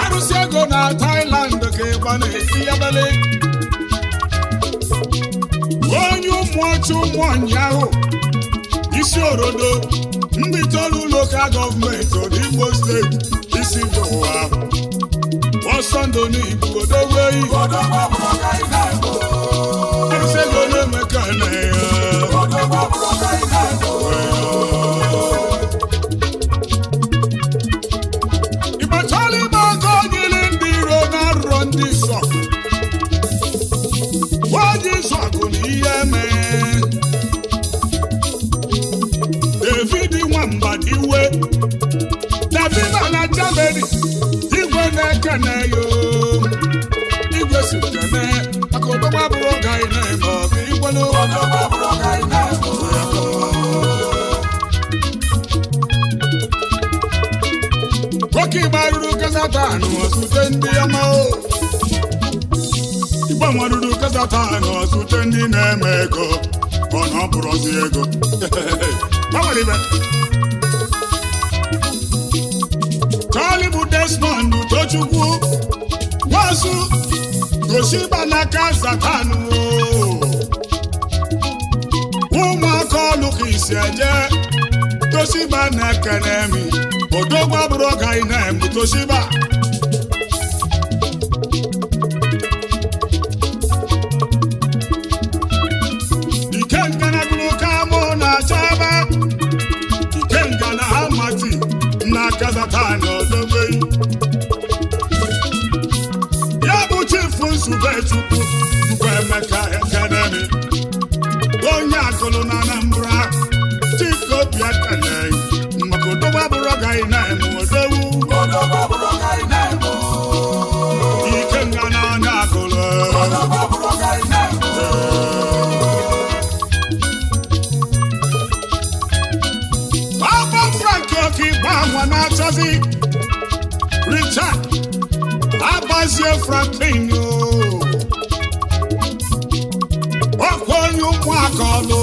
Arusiego na Thailand ke bane siyabele Onyu mwachu mwanyaho isi orodo ndị tolu local government Igbo steeti isi ụwa ọsọ ndụ n'Igbo odogweyi arụsego na-emeka na ya ịkpachala ime aka onyere ndị iro na arụrọ ndị sọ nwaanyị zọgụ na ihe mee David Nwamba iwe David na Germany igwe na-ekene yo igwe si kene maka odogba bụrụ ọga ị na-eme ọga igwelu nwoke Igba ruru Kazatan ọsute ndị ọma Igba nwaruru Kazatan ọsute ndị na-eme ego ọ na ọ bụrụzi ego Honorable Desmond Tochukwu Wasu Toshiba Nakazatan ụmụaka ọlụka isi eje Toshiba na-ekenemi odogwa bụrụ ọga ị na-emu Toshiba Ikenga na gụrụ ka mụ na-achọ ebe Ikenga na amati na Kazatan odogwe ya bụ chifu Nzube Chukwu Chukwuemeka Ekenemi onye akụlụ na Anambra Chikobi Ekene maka odogwa bụrụ ọga ị na-emu odogwu Ikenga na onye akụlụ Papa Frank Okigba nwa na-achọzi Richard Abazie Franklin ọkwa onye ụmụaka ọlụ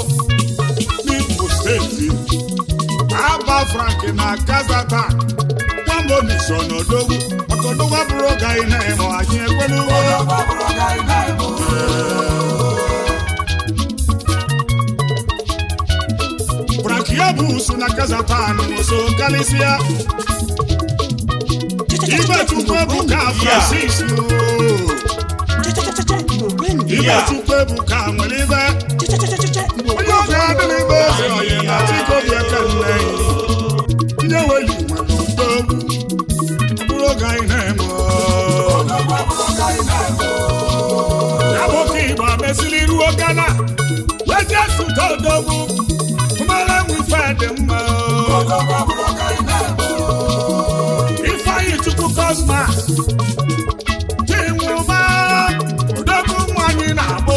n'Imo steeti Aba Frank na Kazatan Nwamboniso n'odogwu maka odogwa bụrụ ọga ị na-eme anyị ekwelu Frank Yabus na Kazatan so kalisia Ibechukwu Ebuka Francis Ibechukwu Ebuka nwere ibe onye ọga adịghị ibe eze onye na Chikobi Ekene ndị eweli nwere udogwu bụrụ ọga ị na-eme ya bụ Okigba mesịrị ruo Ghana weje sụta odogwu mmara nwife dị mma Ifeanyi Chukwu Cosmas Chinwụba odogwu nwanyị na-agba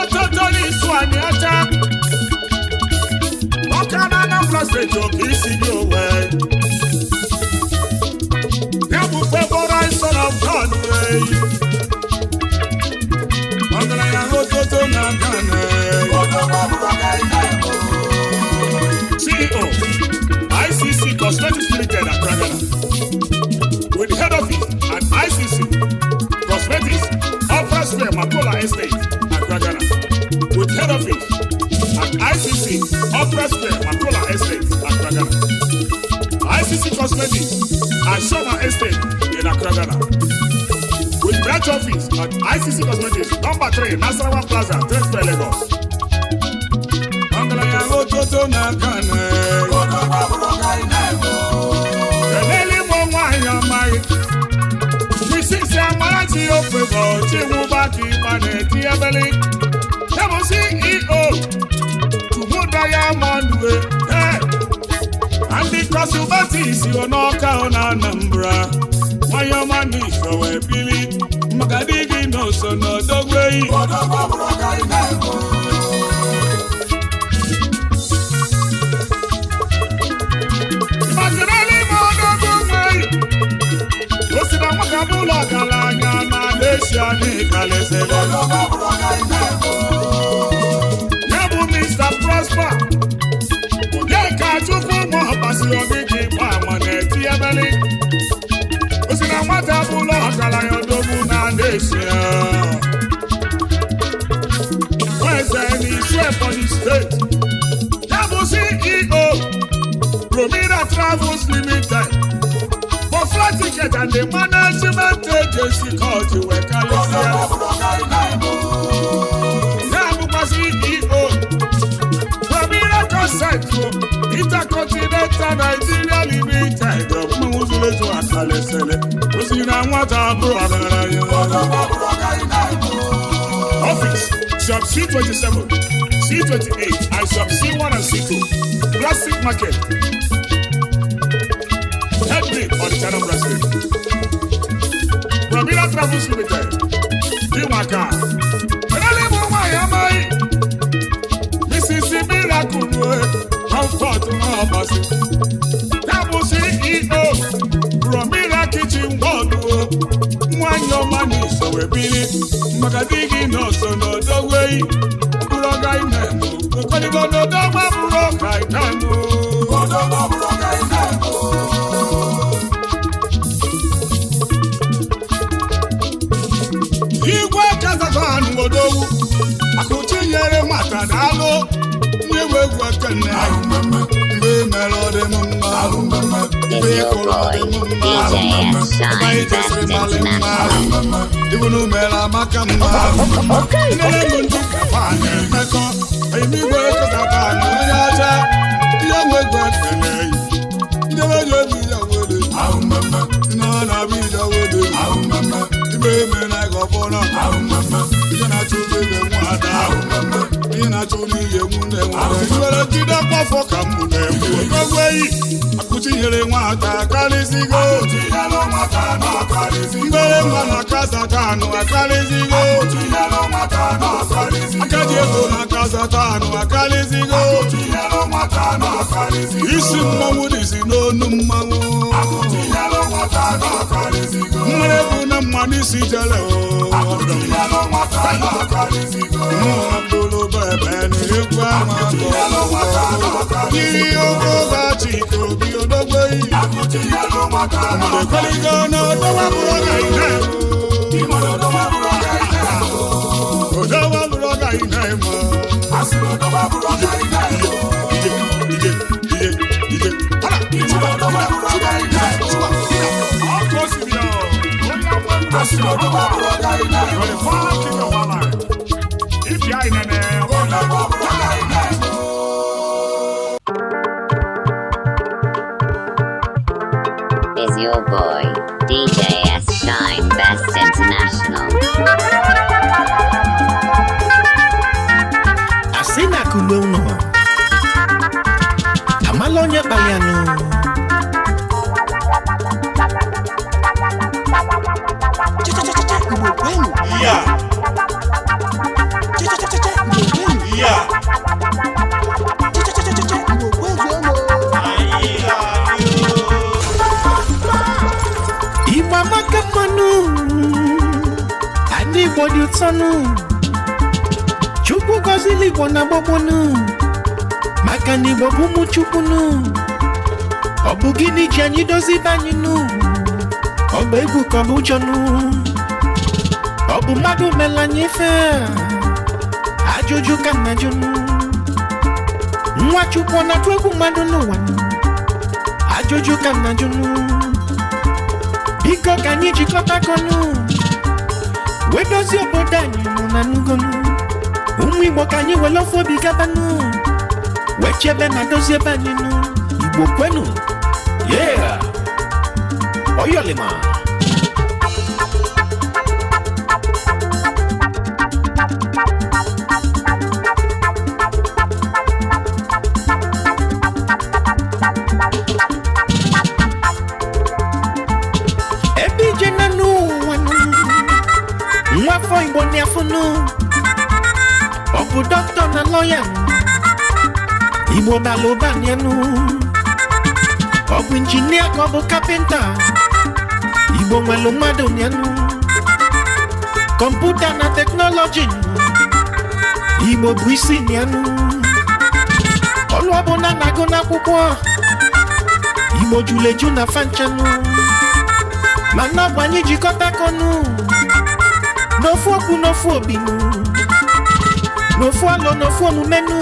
ototo n'isu anyị ọcha ọka na Anambra steeti oke isi gị owe ya bụ Favourite Son of God ọgaranya ototo na Ghana CEO ICC Cosmetics Limited Accra Ghana with head office at ICC Cosmetics Upper Square Makola Estate Accra Ghana with head office at ICC Upper Square Makola Estate Accra Ghana ICC Cosmetics at Shoma Estate in Accra Ghana with branch office at ICC Cosmetics number 3 Nasarawa Plaza Trade Fair Lagos ọgaranya ototo na Ghana elele mụ nwanyị amaghị Mrs. Amarachi Ofebo Chinwụba Okigba na-eti ebele ya bụ CEO Tubu Diamond ndị Kọsubatis n'Ọka na Anambra nwanyị ọma n'iso wee bili maka di gị n'oso n'odogweyi Osina nwaka bụlọ ọgaranya na Asia n'Ikalesele ya bụ Mr. Prosper Onyeka Chukwu Mọbasi ogige gba ama na-eti ebele Osina nwata bụlọ ọgaranya odogwu na Asia Nweze n'Isu Ebonyi steeti ya bụ CEO Promira Travels Limited for flight ticket and the management agency called you Ekalisia. Now CEO Promira Consent Intercontinental Nigeria Limited of Muzule to Akalesele. Osina nwata bro agaranya. Office Shop C27, C28, and Shop C1 and C2. Plastic Market. Headway on the channel Brazil. Promira Travels Limited. Dimaka. Really mama yamai. Mississippi Rakunwe. Comfort Mabasi. Tabu CEO. Promira Kitchen World. Mwanyo mani so we bili. Magadigi no so no the way. Buroga inemu. Koligo no dogma buroga inemu. Akazatan wodowu akuchinyere nwata dalo nyewe gwakene mbe melode mumma Is your boy, DJS Shine Best International. Ibunu mela makamma nele mundu kafane meko imi gwe kazatan wanyacha yewe gwakene nyewe yebi yawele na na bi yawele ibe mena gofona ina chuje be mwada ina chuni ye munde mwada iwere jide kwafo kamune mwegweyi akuchinyere nwata kalisigo akuchinyere nwata na kalisigo mbere mwana Kazatan akalisigo akuchinyere nwata na kalisigo akajiego na Kazatan akalisigo akuchinyere nwata na kalisigo isi mmanwu disi n'onu mmanwu akuchinyere nwata na kalisigo mmere bụ na mmanụ isi jele akuchinyere nwata na kalisigo mmanụ bebe n'egwu amago yiri ogo gachi kobi odogbeyi akuchinyere nwata na kalisigo n'odowa bụrụ ọga ine odowa bụrụ ọga ine ma asịrị odowa bụrụ ọga ine ije ara odowa bụrụ ọga ine ọkụ osiri ya asịrị odowa bụrụ ọga ine ifi anyị nene odowa bụrụ ọga ine Is your boy, DJS Shine Best International. Asina kulono Amalonya baliano Igbo kwenu. ya Igbo kwenu. ya Igbo kwezuono. Iwa makamanu Adi bodi utanu Chukwu gozili Igbo na gbobonu Maka na Igbo bụ ụmụ Chukwu nu Ọ bụ gịnị ji anyị dozi banyị nu Ọ bụ egwu ka ọ bụ ụjọ nu Ọ bụ mmadụ mere anyị ife Ajụjụ ka m na-ajụ nu Nwa Chukwu ọ na-atụ egwu mmadụ n'ụwa nu Ajụjụ ka m na-ajụ nu Biko ka anyị jikọta aka ọnụ wee dozie obodo anyị nụ na nugonu ụmụ Igbo ka anyị were ofe obi gabanụ wee chebe ma dozie ebe anyị nụ Igbo kwenu yeah oyolima ebe ije na n'ụwa nụ nwafọ Igbo n'afọnụ ọ bụ dọkịta na lọya Igbo bara ụba n'enu ọ bụ injinia ka ọ bụ kapịnta Igbo nwere mmadụ n'enu kọmputa na teknọlọji Igbo bụ isi n'enu ọlụ ọbụla na-agụ n'akwụkwọ Igbo juru eju na fanchanụ mana ọ bụ anyị jikọta aka ọnụ n'ofu okwu n'ofu obinu n'ofu alụ n'ofu omume nụ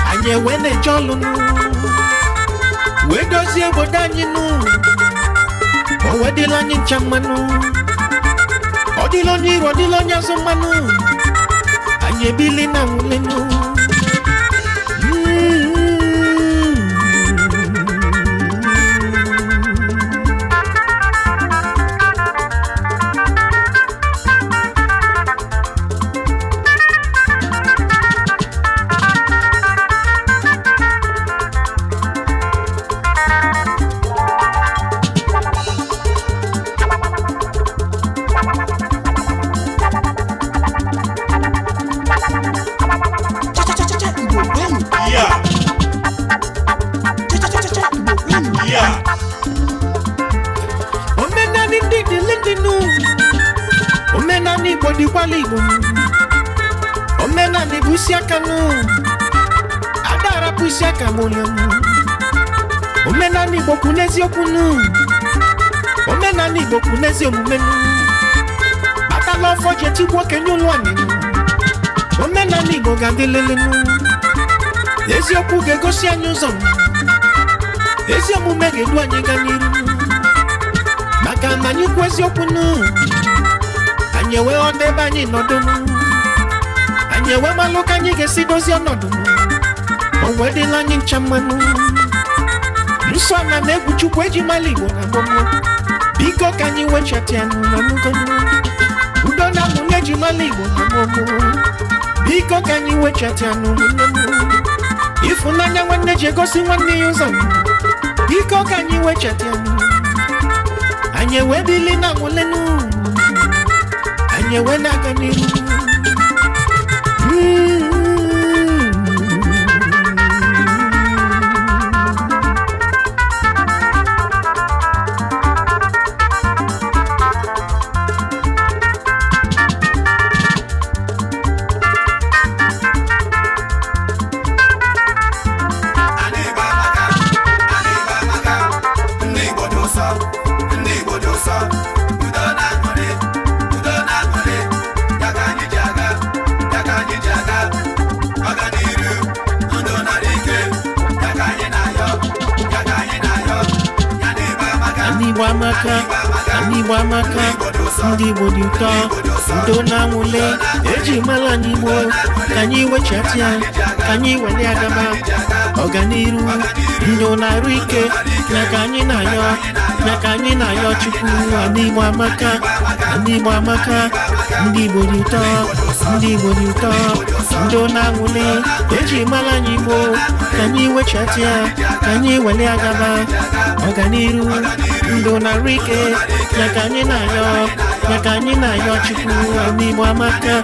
anyị ewee na-eje ọlụ nụ wee dozie obodo anyị nụ o wee dịla anyị ncha mmanụ ọ dịla onye iru ọ dịla onye azụ mmanụ anyị ebili na nwule nụ Igbo omenani bụ isi aka nụ adara bụ isi aka mụlịọnụ omenani Igbo kwụ n'eziokwu nụ omenani Igbo kwụ n'ezi omume nụ bata gbala ọfọ ji etigbu okenye ụlọ ọnịnụ omenala Igbo ga-adịlelenu eziokwu ga-egosi anyị ụzọ ezi omume ga-edu anyị gaa n'iru maka na anyị kwu eziokwu nụ anyị enwe ọdụ ebe anyị nọdụ anyị enwe malụ ka anyị ga-esi dozie ọnọdụ o wee dịla anyị ncha mmanụ nsọ na na-egwu Chukwu eji mala Igbo na gbogbo biko ka anyị wechata ya n'ụlọnugonu udo na nwunye eji mala Igbo na gbogbo biko ka anyị wechata ya n'ụlọnugonu ịfụnanya nwanne ji egosi nwanne ya ụzọ biko ka anyị wechata ya anyị ewe bili na nwụlenu anyị ewe na-aga n'ihu Igbo amaka ndị Igbo dị ụtọ udo na nwule eji mara anyị Igbo ka anyị wechata ya ka anyị wele agaba ọganiru ndụ na-arụ ike na ka anyị na-ayọ Chukwu ndị Igbo amaka ndị Igbo dị ụtọ ndị Igbo dị ụtọ udo na nwule eji mara anyị Igbo ka anyị wechata ya ka anyị wele agaba ọganiru ndụ na-arụ ike na ka anyị na-ayọ Chukwu ndị Igbo amaka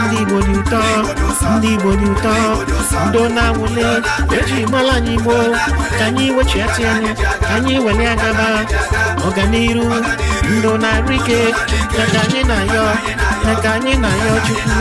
ndị Igbo dị ụtọ ndị Igbo dị ụtọ udo na nwule eji mara anyị Igbo ka anyị wechata ya ka anyị wele agaba ọganiru ndụ na-arụ ike na ka anyị na-ayọ Chukwu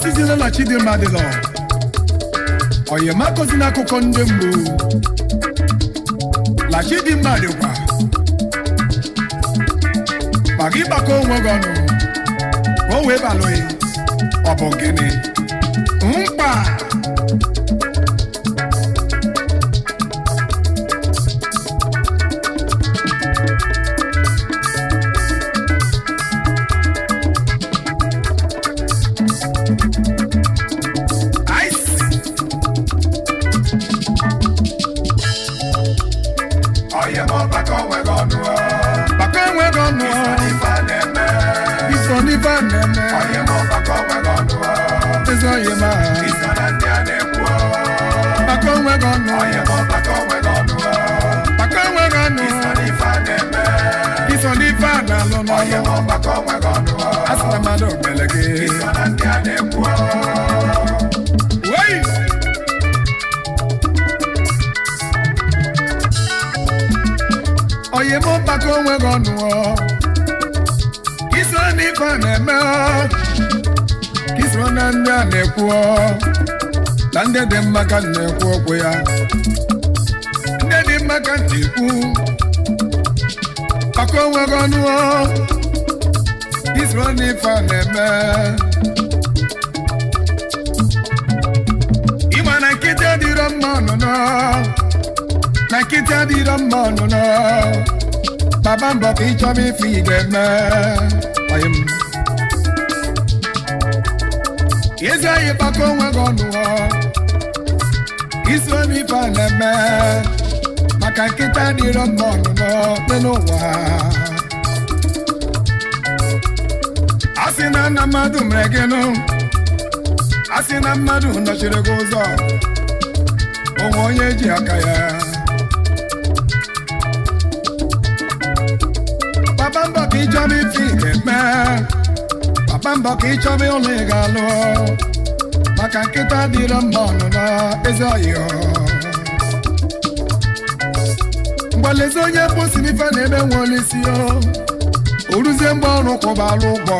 asịzila na Chidimma dịlọ onye makozi n'akụkọ ndị mgbo la Chidimma dịkwa maka ịgbakọ onwe gị ọnụ ka o wee balụghị ọ bụ gịnị mkpa Oye mo bako onwe gị ọnụ iso n'ife a na-eme isoro na ndị a na-ekwu na ndị dị mma ka na-ekwu okwu ya ndị dị mma ka na-ekwu bako onwe gị ọnụ isoro n'ife a na-eme na nkịtị adịrọ mma ọnụnọ baba mbọ ka ị chọba ife ị ga-eme ọyị m ezi anyị kpakọ onwe gị ọnụ isi omi ife a na-eme maka nkịta adịrọ mma ọnụnọ dị n'ụwa a sị na nna mmadụ mere gị nụ a sị na mmadụ nọchiri gị ụzọ onwe onye ji aka ya papa mbọ ka ị chọba ife ị ga-eme papa mbọ ka ị chọba ụlọ ị ga-alụ maka nkịta dịrọ mma ọnụnọ eze ọyịọ mgbalezi onye mposi n'ife na-eme nwere isi o ruzie mgbe ọrụ kwụbara ụgwọ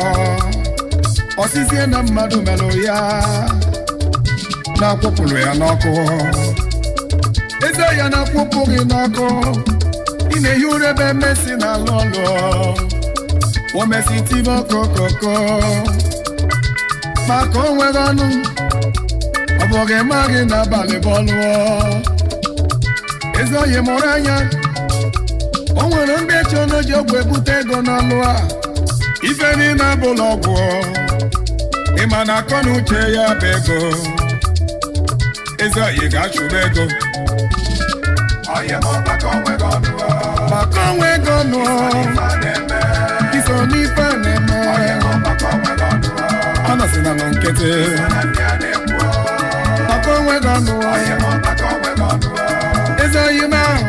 ọsizie na mmadụ merụ ya na-akwụpụrụ ya n'ọkụ eze ya na-akwụpụ gị n'ọkụ ị na-ehi ụra ebe mmesi na-alụ ọlụ omesi tibe okokoko maka o nwere ọnụ ọ bụ gị ma gị n'abalị bọọlụ eze oyi mụrụ anya o nwere ndị eche ọnụ ji ogwe ebute ego n'ọlụ a ife niile abụla ọgwụ ịma na akọ na uche ya bụ ego eze oyi ga-achụba ego maka onwe ego ọnụ iso n'ife na-eme ọ nọsị na nọ nkịtị maka onwe gị ọnụ eze oyi m ahụ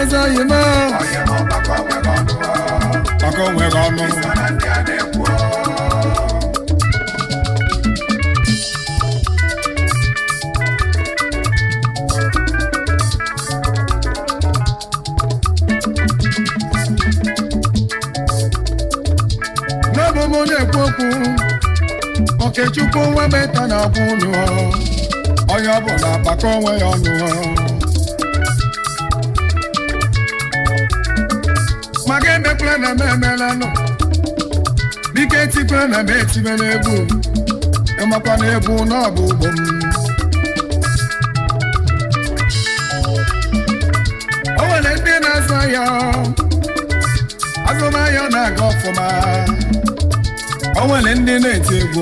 eze oyi m ahụ maka onwe gị ọnụ n'ọbụmụ na-ekwu okwu Okechukwu nwa beta na-agwa ụlọ onye ọbụla akpakọ onwe ya ọnụ maka emekwala na m emelanụ biko etikwala na m etibe n'egwu ịmakwa na egwu n'ọbụ ugbo m o nwere ndị na-azụ ahịa azụmahịa na-aga ọfụma o nwere ndị na-eti egwu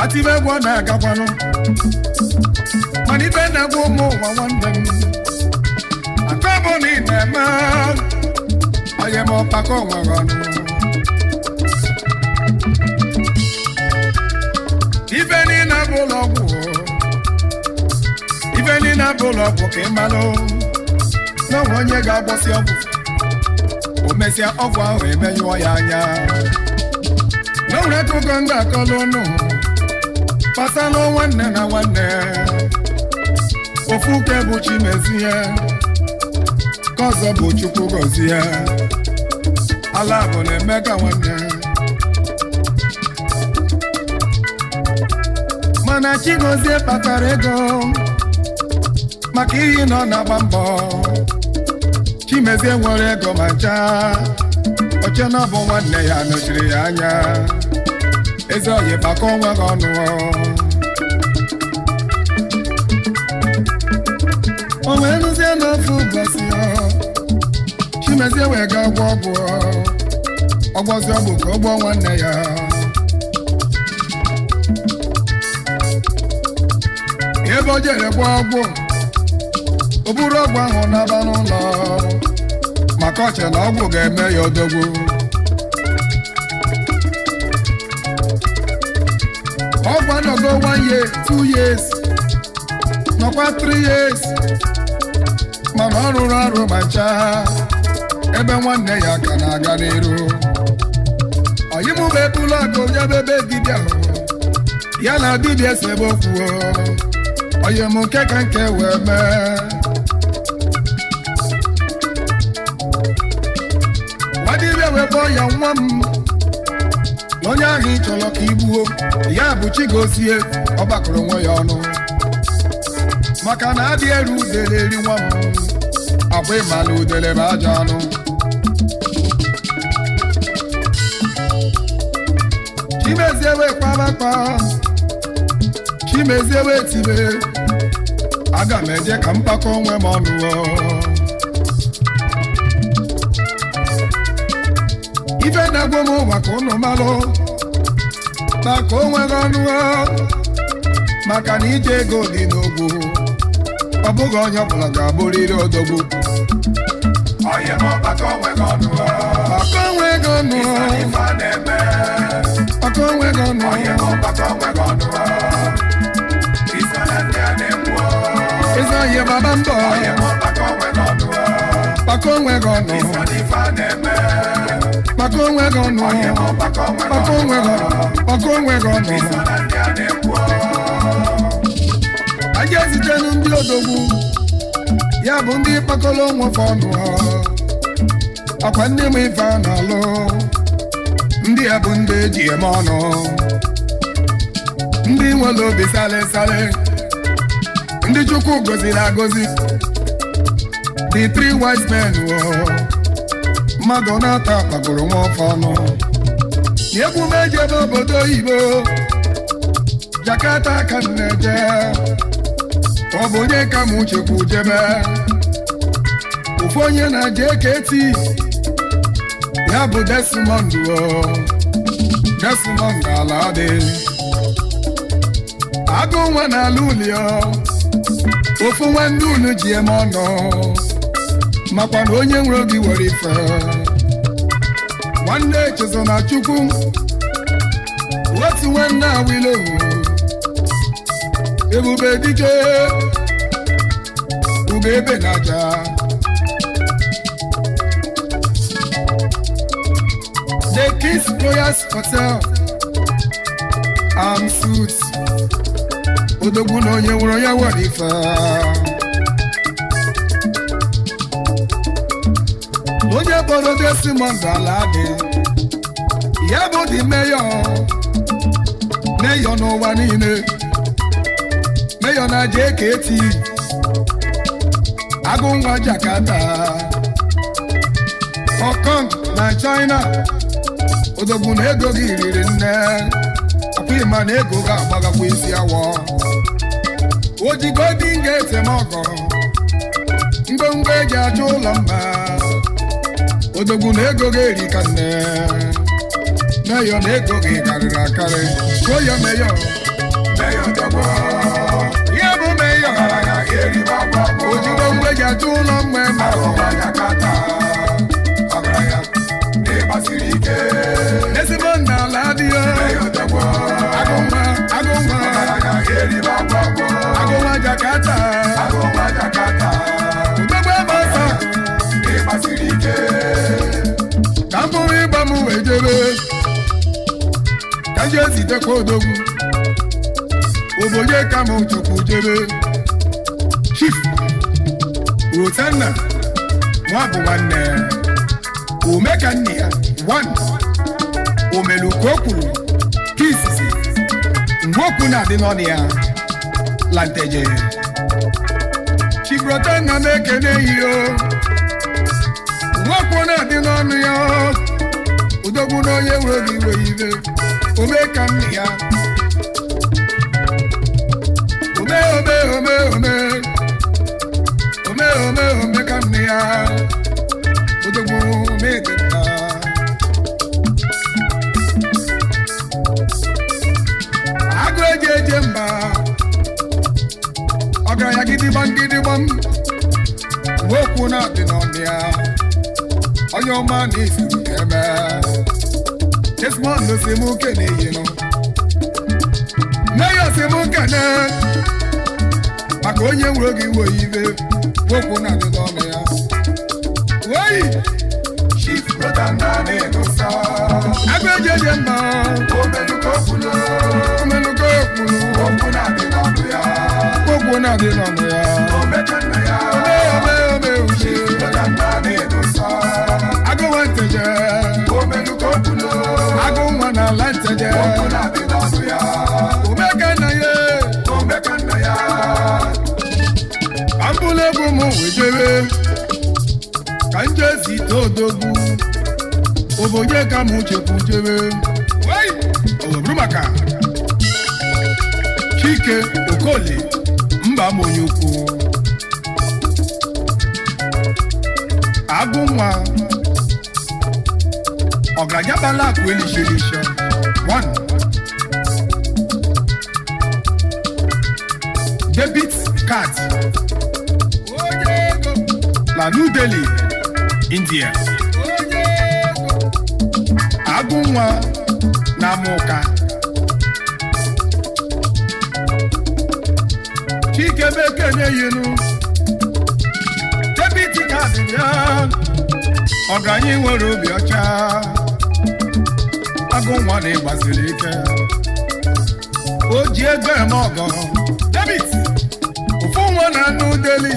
atibe egwu ọ na-agakwanụ mana ibe na-egwu ụmụ ụwa nwanne m aka bụ na ị na-eme onye ma ọkpakọ nwere ọnụ ife niile bụ ụlọ ọgwụ ife niile bụ ụlọ ọgwụ ka ị malụ na onwe onye ga-agbọsị ọgwụ o mesịa ọgwụ ahụ emenyụọ ya anya n'ụlọ akụkọ ndị akọlụ ụnụ kpasalụ nwanne na nwanne ofu uke bụ Chimezie ka ọzọ bụ Chukwu gọzie ala bụ na-eme ka nwanne mana Chigozie kpatara ego maka ihe na ọ na-agba mbọ Chimezie nwere ego ma ncha oche na ọ bụ nwanne ya nọchiri ya anya eze oyi kpakọ onwe gị ọnụ o wee rụzie n'ofe ụbọchị Chimezie wee gaa gwọ ọgwụ ọgwọzi ọgwụ ka ọ gbọọ nwanne ya ebe o jere gwọ ọgwụ o buru ọgwụ ahụ n'aba n'ụlọ maka ọche na ọgwụ ga-eme ya odogwu ọgwụ anọgo 1 year 2 years nọkwa 3 years mana ọ rụrụ ọrụ ma ncha ebe nwanne ya ka na-aga n'iru oyimụba ebula ọgụ nyebe ebe dibịa ya na dibịa sebe okwu oyim nke ka nke wee mee nwadibịa wee kpọọ ya nwa m na onye ahụ ị chọrọ ka igbuo ya bụ Chigozie ọ gbakọrọ onwe ya ọnụ maka na adị eru udele eri nwa m agwa ịmala udele bụ aja anụ Chimezie wee kpabakpa chimezie wee tibe aga m eje ka mpakọ onwe m ọnụ ife na-agwa m maka ụnụ malụ maka onwe gị ọnụ maka na ije ego dị n'ogwu ọ bụghị onye ọbụla ga-abụrịrị odogwu maka onwe gị ọnụ maka onwe gị ọnụ ịzọ ihe baba mbọ maka onwe gị ọnụ maka onwe gị ọnụ maka onwe gị ọnụ anyị ezitelu ndị odogwu ya bụ ndị kpakọrọ onwefe ọnụ akwa ndị m ife a na-alụ ndị a bụ ndị eji eme ọnụ ndị nwere obi salịsalị ndị Chukwu goziri agozi the three wise men mmadụ na-ata kpagoro nwaofe ọnụ egwu m ejebe obodo oyibo Jakarta ka m na-eje ọ bụ onye ka m uchekwu jebe ofu onye na-eje eketi ya bụ Desmond ala dị agụ nwa n'ala ulio ofu nwanne unu ji eme ọnụ makwa na onye nwere oge were ife nwanne echezo na Chukwu otu nwanne awilo Ebube dike ugo ebe n'aja The Kiss Royal Hotel Suits odogwu na onye nwere onye were ife onye kpọrọ Desmond ala dị ya bụ dị mayor n'ụwa niile mayor na JKT agụ nwa Jakarta Hong Kong na China odogwu na ego gị riri nne ọkwa ịma na ego ga-agbagakwa isi awọ ojigo dị ga-ete m ọgọ ngwongwo eji achọ ụlọ mba odogwu na ego ga-eri ka nne meyo na ego gị karịrị akarị oyo meyo dọgbo ihe bụ meyo ojigo ngwo eji achọ ụlọ mgbe ma ezigbo nna ala adịghị agụnwa Jakarta udogbo ebe ọsọ ka m bụrụ ịgba m wee jebe ka ji ezitekwa odogwu obodo ka m chukwu jebe Chief Rosanna nwa bụ nwanne ome ka nne ya omeluko kwuru ka isisi mgbe okwu na-adị n'ọnụ ya lanteje Chibrotana m ekene iyo mgbe okwu na-adị n'ọnụ ya udogwu na onye nwere oge iwe ibe ome ka nne ya ome ka nne ya udogwu na-ede nta agụ eje mba ọgaranya gidigbam okwu na-adị n'ọnụ ya onye ọma na-esiri eme Desmond si m kene yinụ meyo si m kene maka onye nwere oge iwe ibe okwu na-adị n'ọnụ ya oyi Chief Rosanna na-egosa agụ eje mba omeluko okwu na-adị n'ọnụ ya ome uche agụ nwa nteje agụ nwa na ala nteje ome ka nna ya ka mbụlụ egwu m wee jebe ka nje zite odogwu obodo ka m chekwu jebe oweburu maka Chike Okoli mba Monyukwu Agụnwa Ọgaranya Balak Welishirisha 1 Debit card La New Delhi India Agụnwa Namuka Chike Bekenye Yenu Debit card ya Ọgaranya nwere obi ọcha Agụnwa na-ịgbasiri ike o ji ego eme ọgọ Debit ofu nwa na New Delhi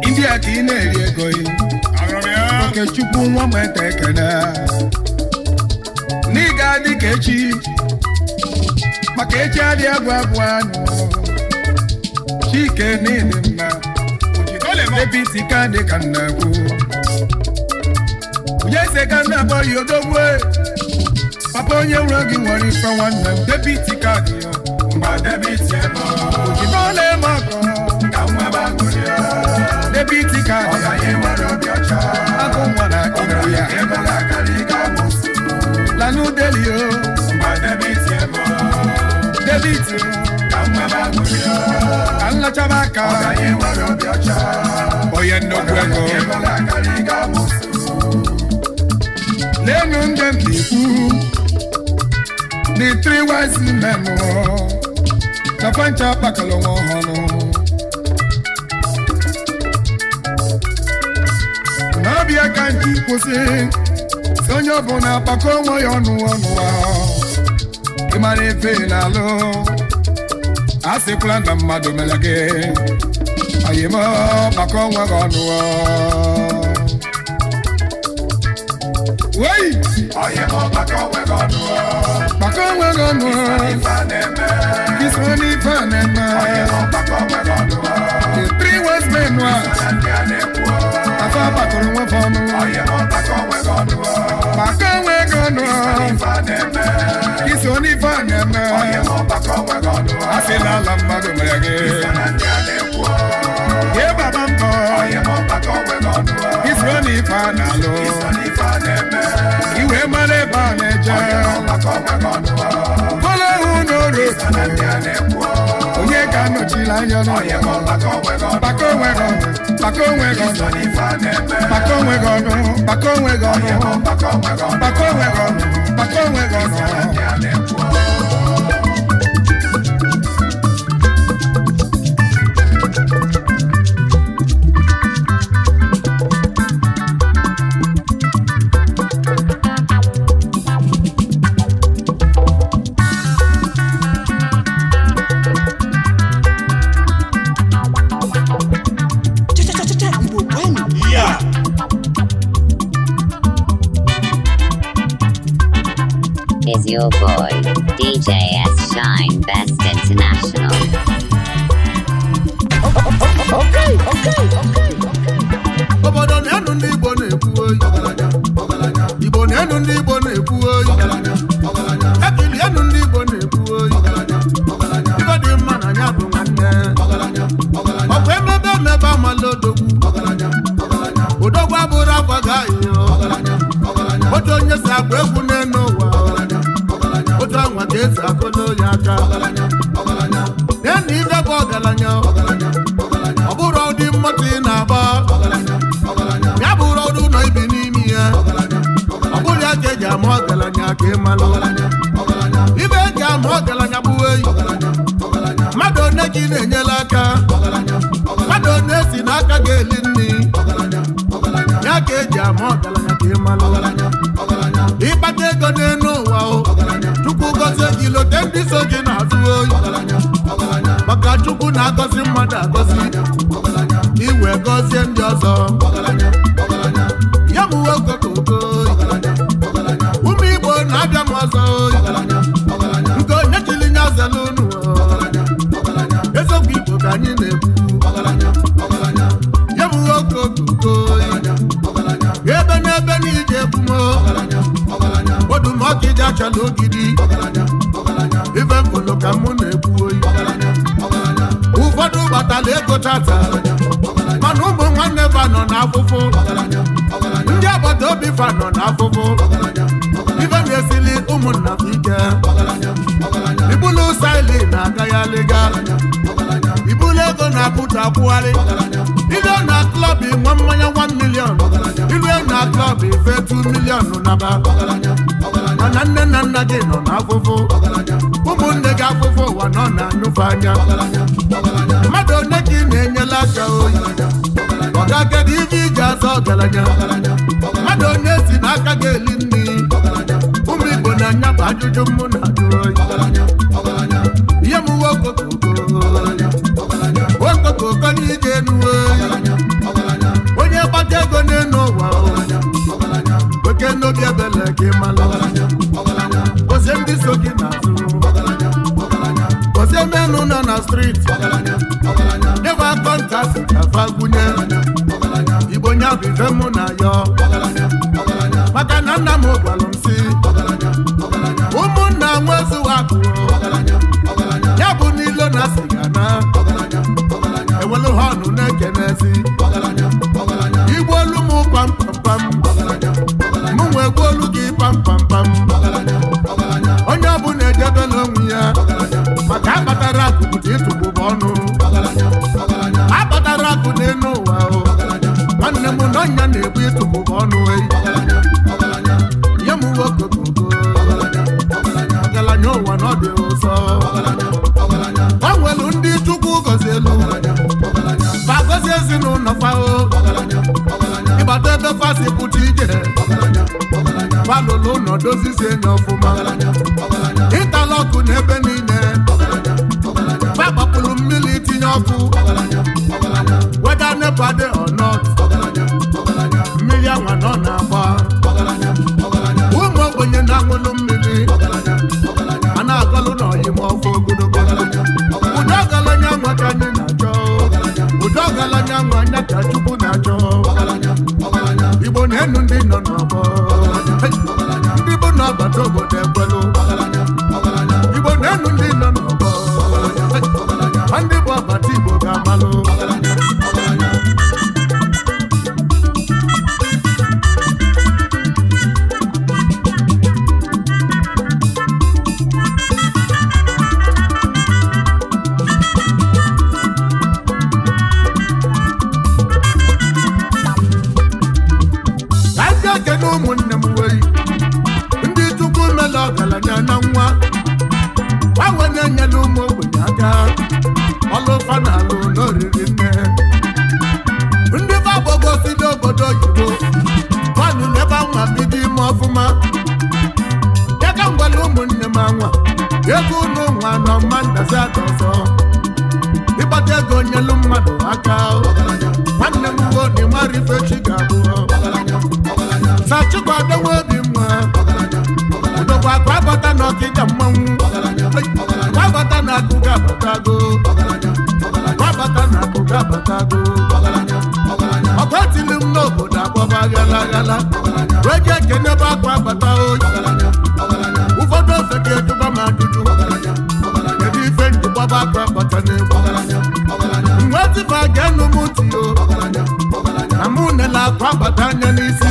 India ka ị na-eri ego yi oke Chukwu nwa mete ekene n'ịga dị ka echi maka echi adị agwụ agwụ anụ Chike niile mma Debit ka dị ka nnekwu onye ise ka nna abụọ yi odogwe papa onye nwere gị nwere ife nwanne m Debit ka dị ya mgbe Debit ebe ojidole eme ọkọ ka nwa bagụrụ ya Debit ka dị ọganye nwere obi ọcha Agụnwa na ibu ya La New Delhi o mgbe Debit ebe Debit ka nwa bagụrụ ya ka nlachaba aka ọganye nwere obi ọcha onye nnukwu ego Lenu ndị mbiku The 3 wise men na fancha pakalo hono na bia kanti kwụsị sonyo bụ na pako nwe ya ọnụ ịmara efe na alụ asịkwala na mmadụ mere gị ayịma pako nwe gị ọnụ wey ayịma pako nwe gị ọnụ pako nwe gị ọnụ Kiswani fanema The 3 wise men Afa pakoro nwe fonu Pako nwe gonu Kiswani fanema Asila la mmadụ mere gị Ye baba mko Kiswani fanalo Iwe mane baneje Kole unoro Onye ka nọchila anya n'ọnụ Pako nwe gọnụ Pako nwe gọnụ Pako nwe gọnụ Pako nwe gọnụ Pako nwe gọnụ Pako nwe gọnụ Is your boy, DJ S Shine Best International. Obodo na-enu ndị Igbo na-ekwu oyi Igbo na-enu ndị Igbo na-ekwu oyi Ekili enu ndị Igbo na-ekwu oyi Ibe dị mma na anya bụ nwanne Ọkwa emebe amala odogwu Odogwu abụrụ akwa ga ahịhịa Otu onye si agba egwu n'enu ụwa Otu anwa ka esi akụlụ ya aka Nenu ibe bụ ọgaranya Ọ bụrụ ụdị mmụta ị na-agba ya bụrụ ọrụ ụlọ ibi n'ime ya ọ bụrụ ya ka eji ama ọgaranya ka ị malụ ibe eji ama ọgaranya bụ eyi mmadụ one ka ị na-enyela aka mmadụ one si n'aka ga-eli nri ya ka eji ama ọgaranya ka ị malụ ịkpata ego n'elu ụwa Chukwu gọzie gị lote ndị so gị n'azụ oyi maka Chukwu na-agọzi mmadụ agọzi iwe gọzie ndị ọzọ ya bụ nwoke koko ụmụ Igbo na-abịa m ọzọ nke onye chili nya zelu unu eziokwu Igbo ka anyị na-ekwu ya bụ nwoke koko ebe n'ebe n'ije ekwumo odumọka ije achala ogidi ife mfolo ka mụ na-ekwu ego tata mana ụmụ nwanne fa nọ n'afụfụ ndị agbata obi fa nọ n'afụfụ ife na-esili ụmụnna fa ike ibulu saili na-agaghalịga ibulu ego na-apụta akwụgharị ile na klọb nwa mmanya 1 million ile na klọb ife 2 million naba mana nne na nna gị nọ n'afụfụ ụmụnne gị afụfụ ụwa nọ na nnukwu anya mmadụ one gị na-enyela aka oyi ọgakedu ife iji azọ ọgaranya mmadụ onye si n'aka gị eli nri ụmụ Igbo na anya bụ ajụjụ mụ na ajụ oyi ihe m uwe okokoko n'ije enuwe onye gbata ego n'enu ụwa oke n'obi ebele gị malụ ozie ndị so gị n'azụ ozie menụ nọ na street ebe kọntasị kafa gụnye Igbo nya bụ ife mụ na yọ maka na nna m gwalụ m si ụmụnna nwezu akụ ya bụ n'ilo na siga na ewelu ha ọnụ na-ekenezi igbu olu m pampampam mụ nwee gbuo olu gị pampampam onye ọbụla ejebela onwe ya maka akpatara akụpụta ịtụgbụba ọnụ akpatara akụ n'elu ụwa nwanne m na ọnya na-egbu ịtụgbụba ọnụ ihe m okokoko ọgaranya ụwa na ọ dị ụzọ o nwelu ndị Chukwu gọzielu fa gọzie ezinụlọ fa ịgbata ebe fasi pụta ije falụlụ ụlọ dozizie enye ọfụma ịtala ọkụ n'ebe niile fa gbapụrụ mmiri tinye ọkụ weda nepa dị ọnọt mmiri anwa nọ na-agba ụmụ ogbenye na-aṅụlụ mmiri a na-agọlụ n'ọyịm ọfụ ogologo ụdị ọgaranya nwa ka anyị na-achọ ụdị ọgaranya nwa anya ka Chukwu na-achọ Igbo na-enu ndị nọ n'ọgbọ ndị bụ n'ọgbata obodo ekwelu Igbo na-enu ndị nọ n'ọgbọ ndị bụ ọgbata Igbo ga-amalụ ụmụnne m wei ndị Chukwu mele ọgaranya na nwa gbanwe na-enyela ụmụ ogbenye aka ọlụfa na alụ n'oriri nne ndị bagbogo si n'obodo oyibo gwanụ n'ebe anwa bido ime ọfụma ya ka ngwale ụmụnne m anwa ego ụnụ nwa nọ mma ndazi ada ọzọ ịgbata ego nyelu mmadụ aka nwanne m wo na ịmara ife chi ga-abụ Sachukwu adowe obi mma udokwa akụ abata na ọkịja mmanwụ abata na akụ ga-abatago abata na akụ ga-abatago ọkwa tili m n'obodo agbaba ghalaghala wee ji ekene ebe akụ abata oyi ụfọdụ ofe ka ejụba m ajụjụ kedu ife njụgbaba akụ abata n'egwu mgbe tifa ga-enu m tiyo na mụ nela akụ abata anya n'isi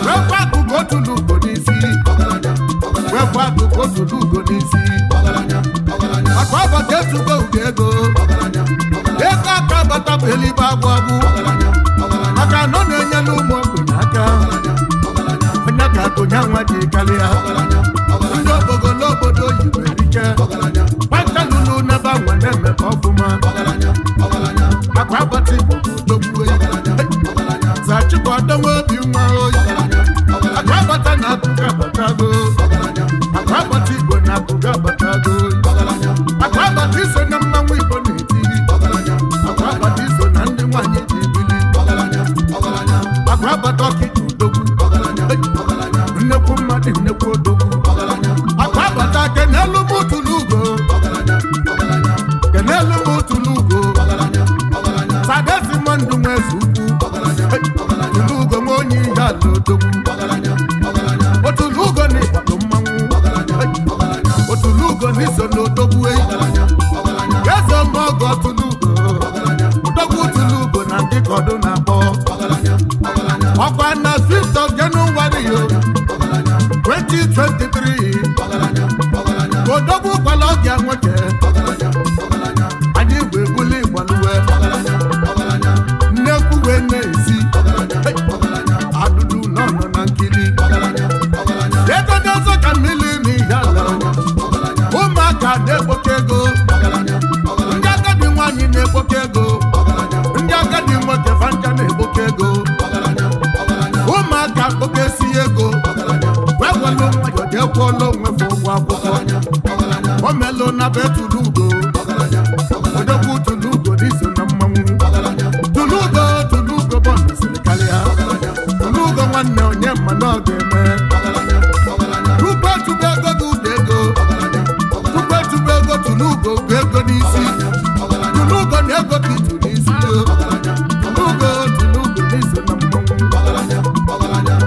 wefu akụkụ otu n'ugo n'isi wefu akụkụ otu n'ugo n'isi akụ abata etugo ugo ego ego aka abata bụ elibe agwụ agwụ maka na ọ na-enyela ụmụ ogbenye aka onye ga-agụnya nwa ji karịa ndị obodo obodo oyibo erike gbatalụlụ n'ebe anwa na-emepe ọfụma akụ abata Igbo bụ odogbuo Sachukwu adowe obi nwa oyi akụ abata na akụ ga-abatago akụ abata Igbo na akụ ga-abatago akụ abata iso na mmanwụ Igbo na-eti akụ abata iso na ndị nwaanyị ji ebili akụ abata ọkịja odogwu nnekwu mmadụ nnekwu nwoke anyị wee buli gbaluwe nnekwu wee na-esi adụdụ nọ na nkiri ego n'ọzọ ka mmiri n'ihe ala ụmụaka na-ekpoke ego ndị agadi nwaanyị na-ekpoke ego ndị agadi nwoke fanja na-ekpoke ego ụmụaka kpokesi ego wee gwelu nwayọ jekwuola onwe bụ ụgwọ akwụkwọ o melụ na be Tulugo odogwu Tulugo n'iso na mmanwụ Tulugo bọndụ siri karịa Tulugo nwanne onye mma na ọ ga-eme tube ego gị ụda ego tube ego Tulugo bụ ego n'isi Tulugo na ego gị tụ n'isi Tulugo n'iso na mmanwụ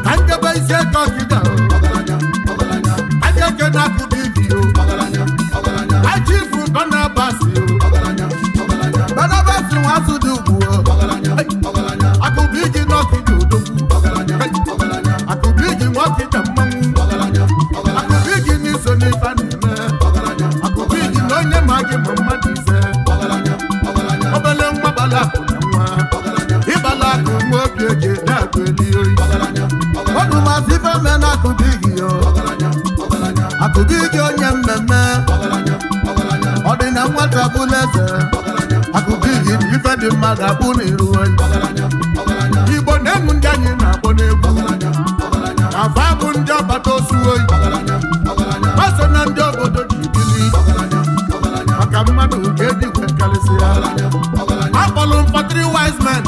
ka njebe isi ego ọkịda aja eke na-akụ gị achifu Barnabasi nwasụ dị ugwu akụbigi n'ọkịda odogwu akụbigi nwọkịda mmanwụ akụbigi n'iso n'ife na-eme akụbigi na onye ma gị ma mmadụ ise obele nwa gbala akụ na nwa ịgbala akụ nwa obi eji na-akụ eli oyi ọdụmasị ife me na akụbigi yo akụbigi onye mmemme ọ dị na nwata bụla eze akụbigi na ife dị mma ga-abụ n'iru oyi igbo na-emu ndị anyị na-akpọ n'egwu afa bụ ndị ọbata osu oyi ọ so na ndị obodo ji bili maka mmadụ ga-eji wee karịsịa akpọlụ mkpọtịrị wise men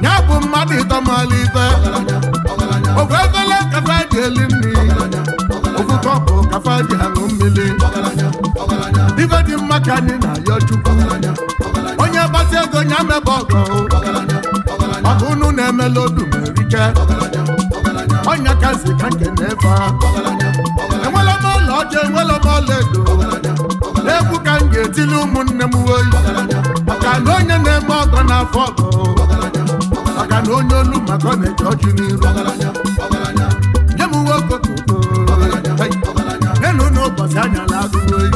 ya bụ mmadụ ịtọmala ife ofu efele kafa ji eli nri ofu kọpụ kafa ji aṅụ mmiri ife dị mma ka anyị na-ayọ Chukwu onye gbata ego nya mebe ọgọ maka unu na-emela odu merike ọnya kazi ka nke na-efe enwela m ọla ọjọọ enwela m ọla edo n'egwu ka m ga-etili ụmụnne m oyi maka na onye na-eme ọgọ n'afọ ọgọ maka na onye olu maka ọ na-eji ọjị n'iru nye m uwe okokoko nenu n'ụbọchị anyala adụghị oyi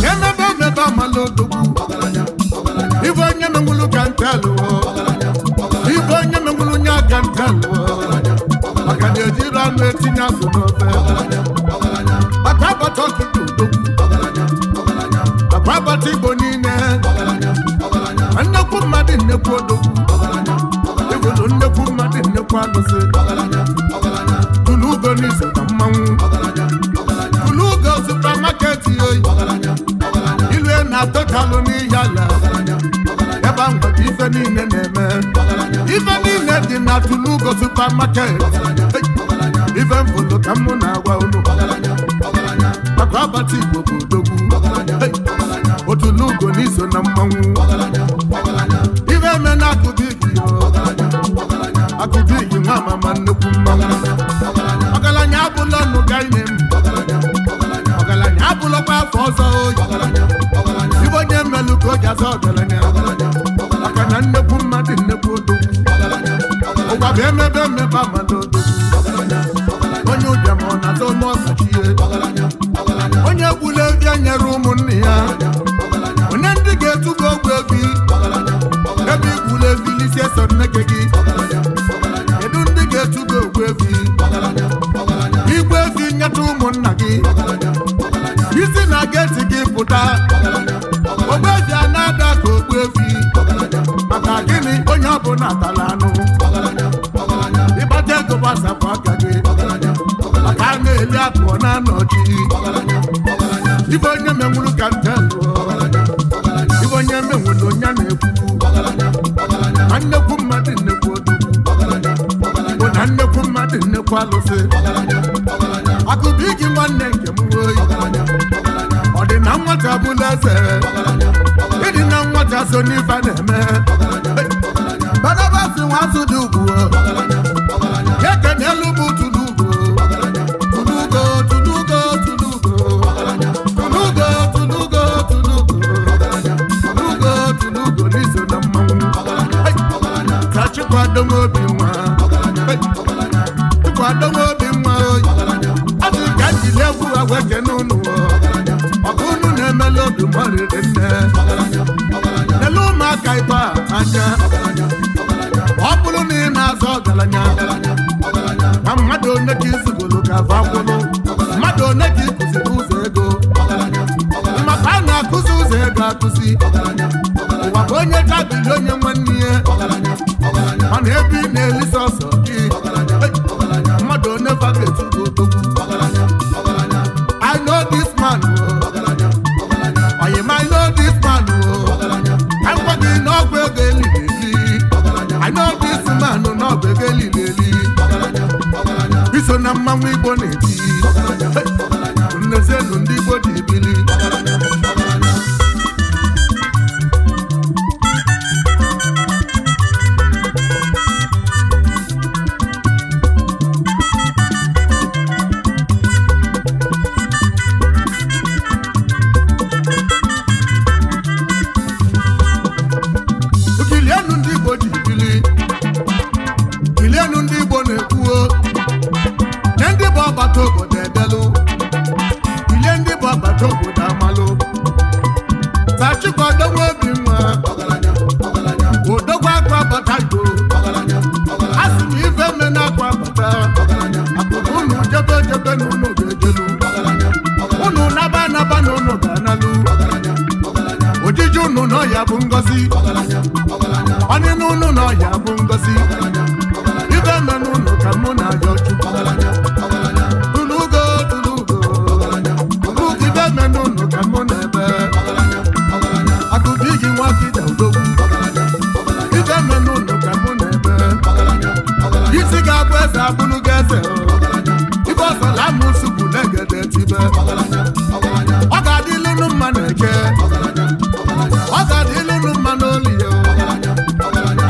emebe amala odogwu ife onye menwulu ka ntelụ ife onye menwulu nye aka ntelụ maka na ejiri anụ etinye azụ n'ofe maka abata ọkụkọ odogwu maka abata Igbo niile nnekwu mmadụ nnekwu odogwu igolo nnekwu mmadụ nnekwu alụsị Tulugo n'iso na mmanwụ Tulugo supamaketi oyi ilue na-atọkalụ n'ihe ala ebe ahụ ife niile na-eme ife niile dị na Tulugo supamaketi ife mfụlụ ka mụ na-agwa unu maka abata Igbo bụ odogwu Tulugo n'iso na mmanwụ ife eme na akụbigi akụbigi nwa amama nnukwu mmanwụ ọgaranya abụla ọnụ gaine m ọgaranya abụlọkwa afọ ọzọ oyi ibe onye mmelụ ka o ji azọ ọgaranya maka na nnekwu mmadụ nnekwu odogwu ụgwa bụ emebe amala odogwu onye ụbịam ọ na-azọ ome ọsachie onye egbula evi anyere ụmụnne ya onye ndị ga-etugo ogwu evi ebe igbula evi lisi eso nneke gị kedu ndị ga-etugo ogwu evi igwe evi nyeta ụmụnna gị isi na geti gị pụta ogbu evi a na-ada ka ogbu evi maka gịnị onye ọbụla tara anụ ịgbata ego gbasapụ aka gị maka a na-eli akụọ na-anọchi ibe onye menwuru ka ntelụ ibe onye menwere onye na-ekwu na nnekwu mmadụ nnekwu odogwu bụ na nnekwu mmadụ nnekwu alụsị akụbigi nwanne nke m oyi ọ dị na nwata bụla eze ịdị na nwata so n'ife na-eme Barnabasi nwasụ dị ugwu ya kenelu bụ Tulugo n'iso na mmanwụ ka chikwado obi nwa chikwado obi nwa oyi ọ dị ka njiri egwu agwa ekene ụnụ Olódùmarè nne nelu ụmụaka ịba anya ọ bụrụ na ị na-azọ ọgaranya ma mmadụ one ka izugolo ga-ava akwụlụ mmadụ one ka ịkụziri ụzọ ego maka a na-akụzi ụzọ ego akụzi ụwa bụ onye gabili onye nwanne ya mana ebe ị na-eli sọsọ gị mmadụ one vaket bụ odogwu I know this man I know this man I'm working n'ọgwụ ego elileli I know this man n'ọgwụ ego elileli iso na mmanwụ Igbo na-eti nnezenu ndị Igbo dị ibili ojiji unu nọ ya bụ ngozi onye n'unu nọ ya bụ ngozi ibe me n'unu ka mụ na ya chukwu tulugo ibe me n'unu ka mụ na ebe akụbi gị nwa kịda udogwu ibe me n'unu ka mụ na ebe isi ga-abụ eze abụrụ gị eze ibe ọsọla amụsụ bụ negede tibe ọ ga-adịlu unu mma na-eke ọ ga-adịlu unu mma n'oli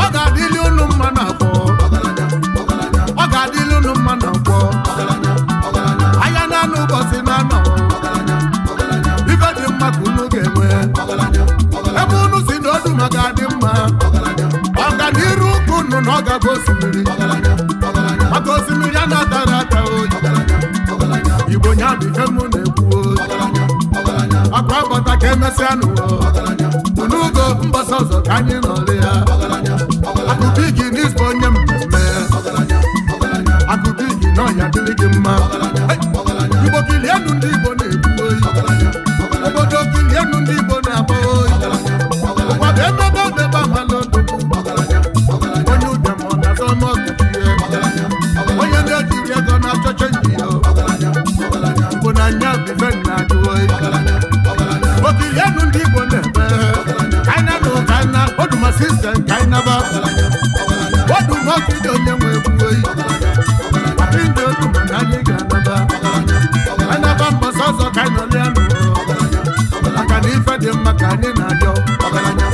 ọ ga-adịlu unu mma n'afọ ọ ga-adịlu unu mma n'afọ anya na-anụ ụbọchị na-anọ ife dị mma ka unu ga-enwe ebe unu si na odu ma ga-adị mma ọganiru ụkwụ unu na ọ ga-abụ osimiri maka osimiri a na-atara ata oyi Igbo nya bụ ife mụ na-ekwu akwa bọta ka emesịa n'ụwa unugo mbọsị ọzọ ka anyị nọrị ya akụbigi n'ispo onye mmemme akụbigi n'ọnya dịrị gị mma Igbo kilienu ndị Igbo na-ekwu oyi obodo kilienu ndị Igbo na-agba oyi ụkwado emebe omebe amalodo onye ụbịam ọ na-azọ n'ọgụzie onye na-ejiri ego na-achọche ndị ya Igbo na-anya bife na-ajụ oyi okilienu ndị Igbo na-ebe kaina na ụkaina oduma sistem kainaba oduma ọkịda onye nwe egwu oyi apị ndị oduma na anyị ga-anaba anaba mbọsị ọzọ kainọlịa nụ maka na ife dị mma ka anyị na-ajọ ọgaranya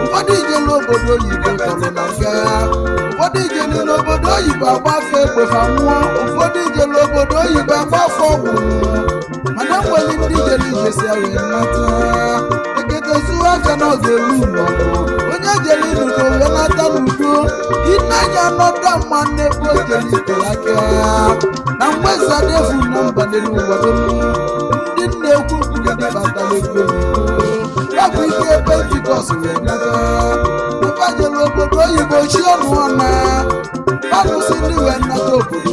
ụfọdụ ijelu obodo oyibo tọrọ na nga ụfọdụ ijelu n'obodo oyibo agbafe ekpefa nwụọ ụfọdụ ijelu obodo oyibo agbafe ọgwụ mana nwere ndị ijelu ijesi wee nata eketezu aka na ọga elu ụlọgụ onye jere iludo wee nata n'udo ịnanya nọda mma n'ebe o jere itere aka na mgbezadefu na mba n'ụwa ndị nna-ekwu ndị batara ego ya bụ ike Pentikọst wee nata ụbajere obodo oyibo chi ọnụ ọna alụsị ndị wee nata obodo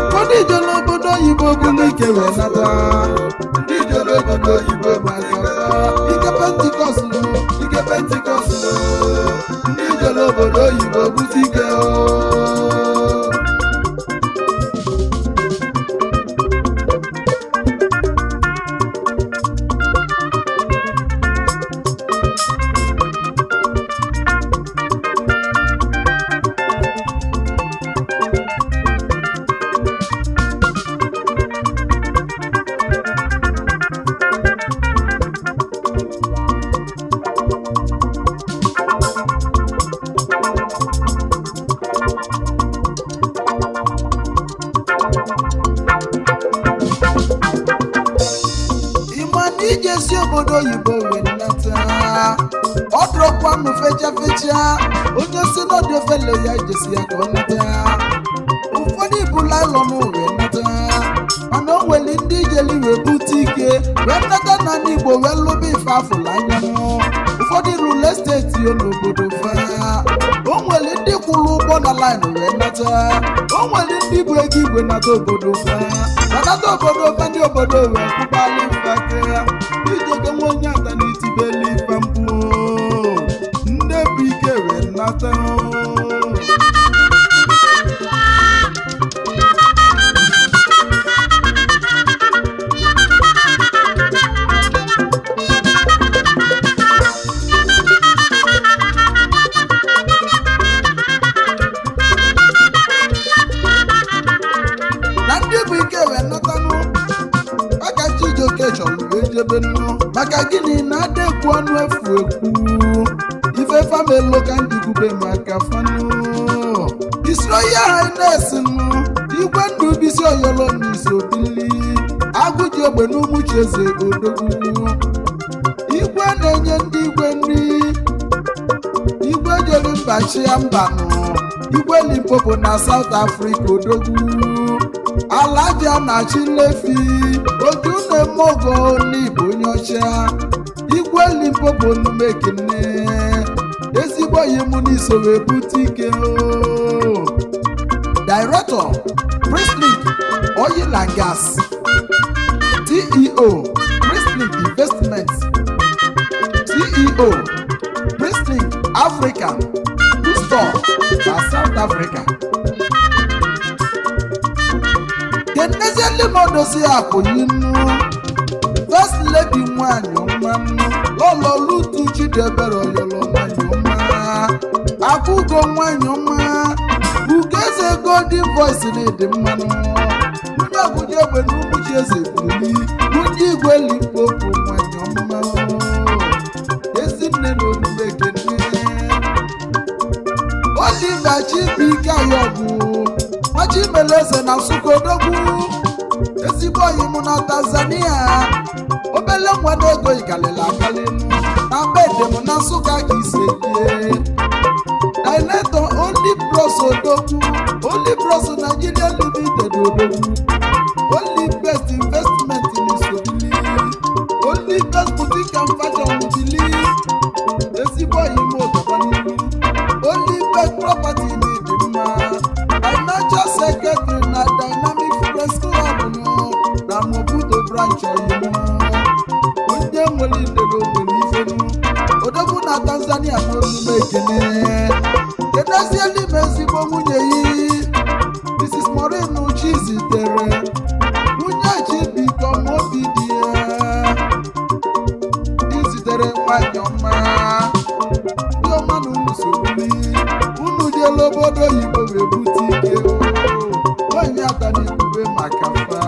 ụfọdụ ijere obodo oyibo bụrụ ike wee nata ijere obodo oyibo maka n'obodo oyibo wee nnata ọ dụrọkwa m fecha onye si n'ọdụ ofele ya ijesi ya ka ọ nata ụfọdụ ibu lailọn wee nata mana o nwere ndị ijeli wee bute ike wee nnata na n'Igbo wee lụba ife afụla anya ụfọdụ rule steeti yo n'obodo fa o nwere ndị kwụrụ ụgbọ na laịn wee nata o nwere ndị bụ ego igwe nata obodo fa nata obodo fa ndị obodo wee kwụbala ife aka ya ijoke nwa onye ata na itibeli ife mkpu ndị bụ ike wee nata maka gịnị na-adekwu ọnụ efu ekwu ife famelo ka ndị kwube maka fanụ isiro ya highness igwe ndụ bisi oyolo n'isobili agụji ogbe n'ụmụchi eze odogwu igwe na-enye ndị igwe nri igwe jere mba chia mbanụ igwe Limpopo na South Africa odogwu alaja na chilefi otu na-eme ogo n'Igbo onye ọcha igwe Limpopo numekene ezigbo yi mụ n'iso wee bute ike Director Priestley Oil and Gas CEO Priestley Investment CEO Priestley Africa Store na South Africa kenezieli modosi akụyinu First Lady nwanyị ọma lọlọ Lutu Chidebere oyolo nwanyị ọma Akụgo nwanyị ọma Ugeze Golden Voice na-ede mmanụ onye Abuja egbe n'ụmụchi eze buli ndị igwe Limpopo nwanyị ọma Ezinne na Olumekene Oliver Chibike Ayọbụ Machimeleze na Sukodogwu ezigbo oyi mụ na Tanzania obele nwa n'ego ikalịla akalịnụ na bede mụ na Nsụka ka ise jie Director Only Bros Odogwu Only Bros Nigeria Limited Odogwu Only Best Investment in Isobili Only Best Boutique and Fashion Bili ezigbo oyi mụ ọgaban'ihu Only Best Property n'Idimma Financial Secretary na Dynamic Press Club na Mobuto branch oyimu onye nwere idere ogbere ifenu odogwu na Tanzania n'Olumekene kenezieli m ezigbo nwunye yi Mrs. Maureen Chizitere nwunye Chibike obi dị ya izitere nwanyị ọma ndị ọma na unu sogbuli unu jela obodo oyibo wee bute ike nwanyị ata na-ekwube maka fa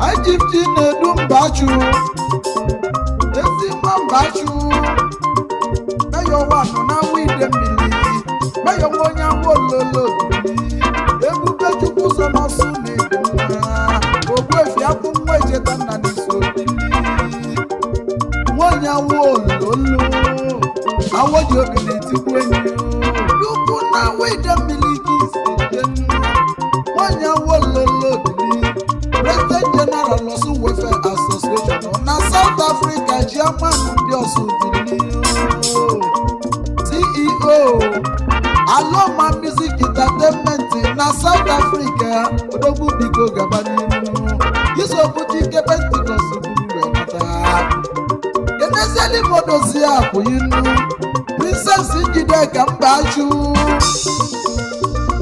Ajifji na-edu Mbachu ezi nwa Mbachu meyo wanụ na wide mmiri meyo nwa onye nwa ololo bili Ebube Chukwu so n'ọsụ na-edu nwa Ogbuefi akwụ nwa echeta nna n'iso bili nwanyị nwa ololo awoji obi na-etikwu enyi Chukwu na wide mmiri ka isi jenu nwanyị nwa ololo bili President General Osu Welfare Association na South Africa Chairman ndị Osu Bili CEO Aloma Music Entertainment na South Africa odogwu biko gabaniru isopụta ike Pentecost buru wenata kenezieli modozi akwụyinu Princess Njideka Mbachu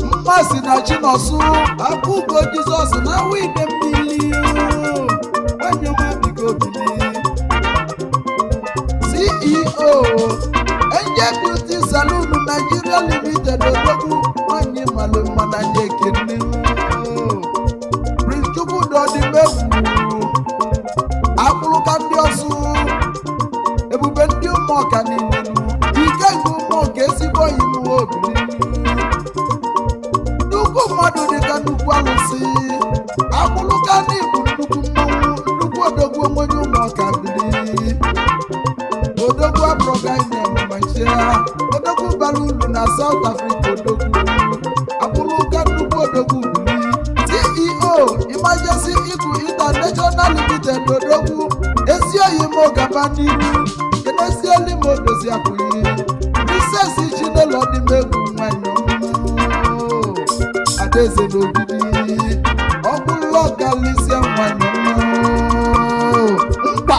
Mmasị na Chinosu Akụgo Jizọs na wide mmiri Anyoma biko bili CEO Angel Beauty Saloon Nigeria Limited odogwu nwanyị malụ mma na ndị ekene Prince Chukwudi Odimegwu Akpụrụka ndị Ọsụ Ebube ndị ụmụọka niile ike nke ụmụọka ezigbo oyi m obili nnukwu mmadụ dịka nnukwu alụsị Akpụrụka n'Igbo nnukwu mmanwụ nnukwu odogwu onwenye ụmụọka bili ọcha odogwu bara uru na South Africa odogwu abụrụka nnukwu odogwu CEO Emergency Eagle International Limited odogwu ezi oyi m gaba n'iru kenesieli m odozi akwụghị Princess Chinelo n'ime egwu nwanyị Adaeze n'ogidi ọbụla ọgalisia nwanyị mkpa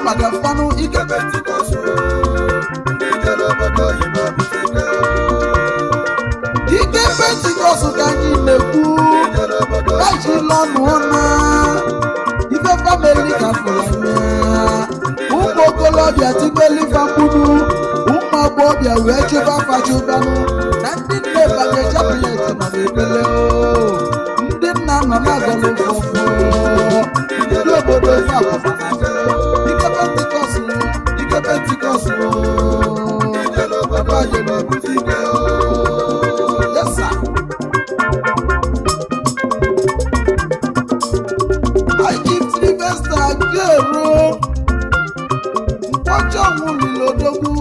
maka mfanụ ike Pentikọst ndị jere obodo oyibo butete ike Pentikọst ka anyị na-ekwu ejilọnụ ọna ife famili ka fụlanya ụmụ okolobịa tibelifa mkpụrụ ụmụ agbọghọbịa wee chụba fachụbanụ na ndị nne banye chapelet nọ n'ebele ndị nna nọ na-agọlụ fọfọ ndị obodo ofe agbafana Pentikọst baba je no butike yes sir I give Sylvester Jero Mpocho Mulilo Dogu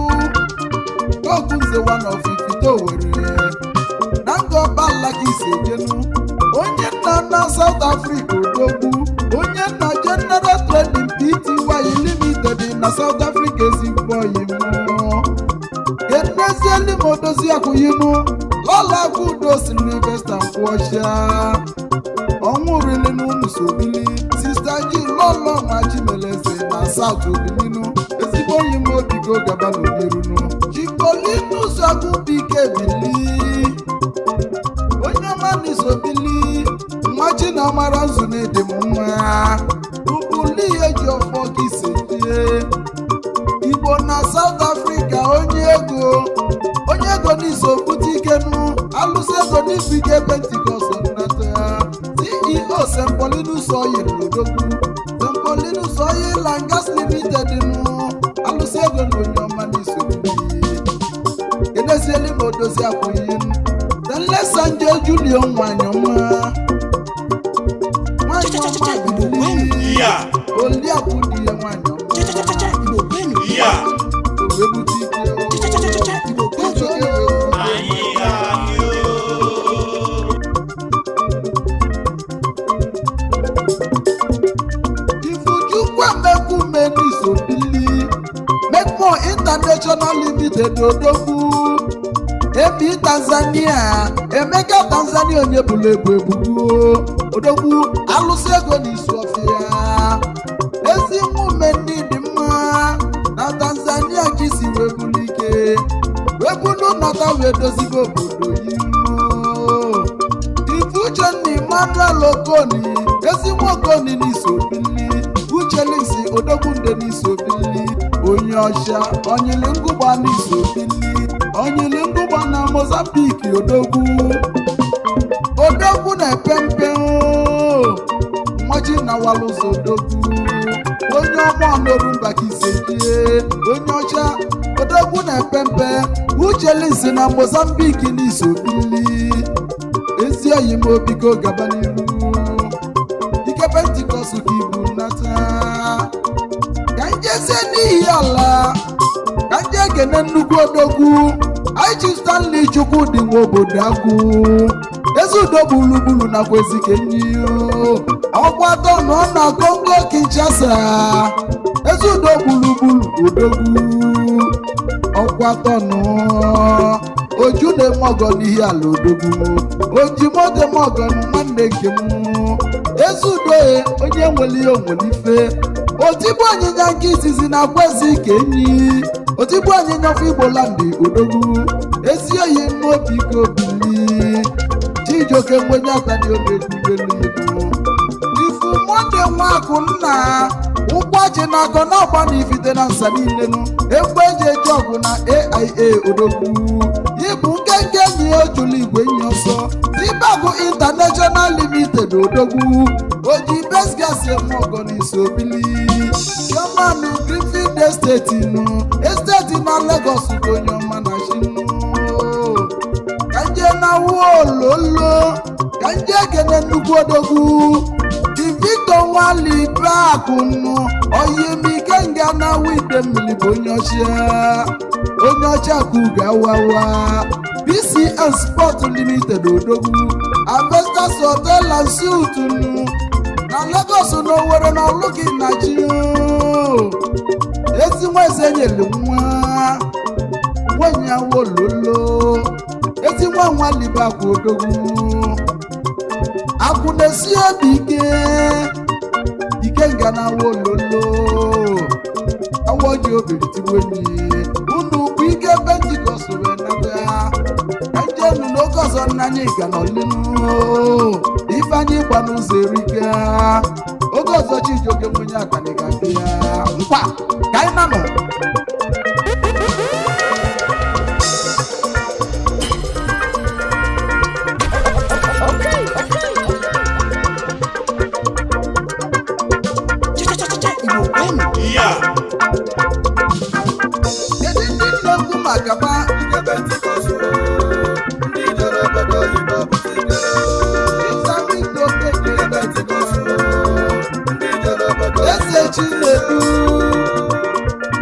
Dogu is the one of Ifito were Nango Balaki Sejenu Onye na South Africa Dogu Onye na General Trading Pty Limited na South Africa boy mo Kenesieli modozi akuyinu Lola kudo Sylvester Mpocha Onwurili n'unu sobili Sister G Lolo Machimeleze na South Obininu ezigbo onye m obigo gaba n'obirunu Chikolinu Zagu Bike Bili onye ọma n'isobili Mmachi na Amara Nzune dị m nwa Ubuli eji ọfọ gị setie Igbo na South Africa onye ego n'iso butikenu alụsị ego n'ibike Pentikọst nnata CEO Sempolinus Oil Odogwu Sempolinus Oil and Gas Limited nụ alụsị ego na onye ọma n'iso Kenesieli m odozi akwụghị Danless Angel Junior nwanyị ọma bili Oliakwu di ya nwanyị ọma Mekmo International Limited Odogwu Ebi Tanzania Emeka Tanzania onye bụla ebubo Odogwu alụsị ego n'isu ọfịa ezi mume ndị dị mma na Tanzania ka isi wee bulu ike wee bulu nata wee dozigo obodo iru Ifuchenna Emmanuel Okoni ezi nwa Okoni n'iso bili Uchelisi Odogwu nde n'iso bili onye ọcha onyili ngụgba n'iso bili onyili ngụgba na Mozambique Odogwu na-epempe Mmachi na Waluso Odogwu onye ọma n'Orumba ka isejie onye ọcha Odogwu na-epempe Uchelisi na Mozambique n'iso bili ezi oyi m obigo gaba n'iru ike Pentikọst ka ibu nnata ka njezie n'ihi ala ka nje ekene nnukwu Odogwu Aichi Stanley Chukwudị nwa obodo agwụ ezi udo gburugburu nakwa ezikenyi ọkwatọ nọ na Congo Kinshasa ezi udo gburugburu Odogwu ọkwatọ nọ oju na-eme ọgọ n'ihi ala Odogwu ojimoto eme ọgọ nwanne nke m ezi udo onye nwere ihe onwere ife otigbu anyịnya nke izizi na-akwa ezi ka enyi otigbu anyịnya ọfọ Igbo landị Odogwu ezi oyi n'obi ka obili Chijioke nwenye atani omegbuelu ifu monde nwaakụ nna ụkwachi na akọ n'ọgba na ifite na nsa niile egwu eji eji ọgwụ na AIA Odogwu ịbụ nkenke enyi ya ojulu igwe enyi ọsọ Ibagu International Limited odogwu oji best gas emogo n'isi obili Yomanu Greenfield Estate na Lagos onye ọma na shinu kanje na wololo kanje kene nnukwu odogwu Di Victor Nwali Bakunu oyemi kenga na wide mmiri onye ọcha kuga wawa BCN Sport Limited odogwu Avestas Hotel and Suites na Lagos n'Owerri na Oluki na ji ezi nwa eze nyere nwa nwenye wololo ezi nwa Nwali Bakunu odogwu akụ na-esi obi ike nga na wololo awọ ji obiri tiwenyi unu bụ ike Pentikọst wee nabịa ka ndị enu n'oge ọzọ nnanya ịga n'ọlịnụ ifeanyị gba n'ụzọ erika oge ọzọ Chijioke nwenye akani ga-adị ya mkpa ka anyị nanọ Gaba ike Pentikọst ndị jere obodo oyibo butere Islamic Doke ike Pentikọst ndị jere obodo eze Chinedu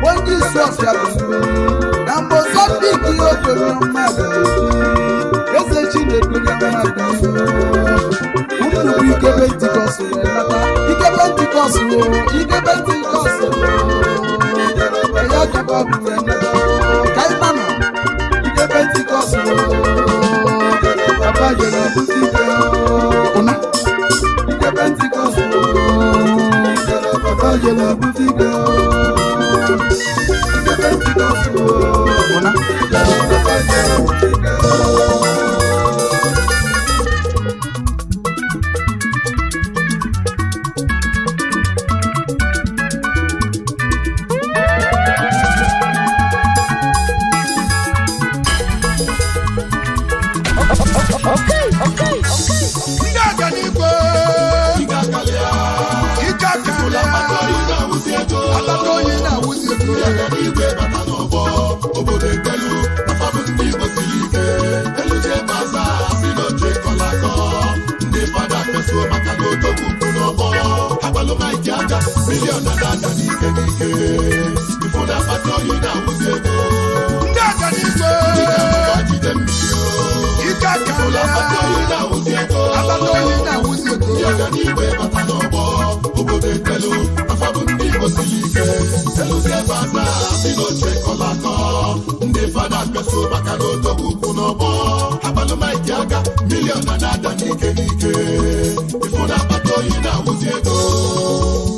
onye isi ọfịa bụ na Mozambique okenye mmadụ eze Chinedu nye mmadụ unu bụ ike Pentikọst ike Pentikọst ike Pentikọst ya gaba bụ Kaimano, ike Pentikọst Papa jere butike Una, ike Pentikọst Papa jere butike ike Pentikọst Una, Papa jere butike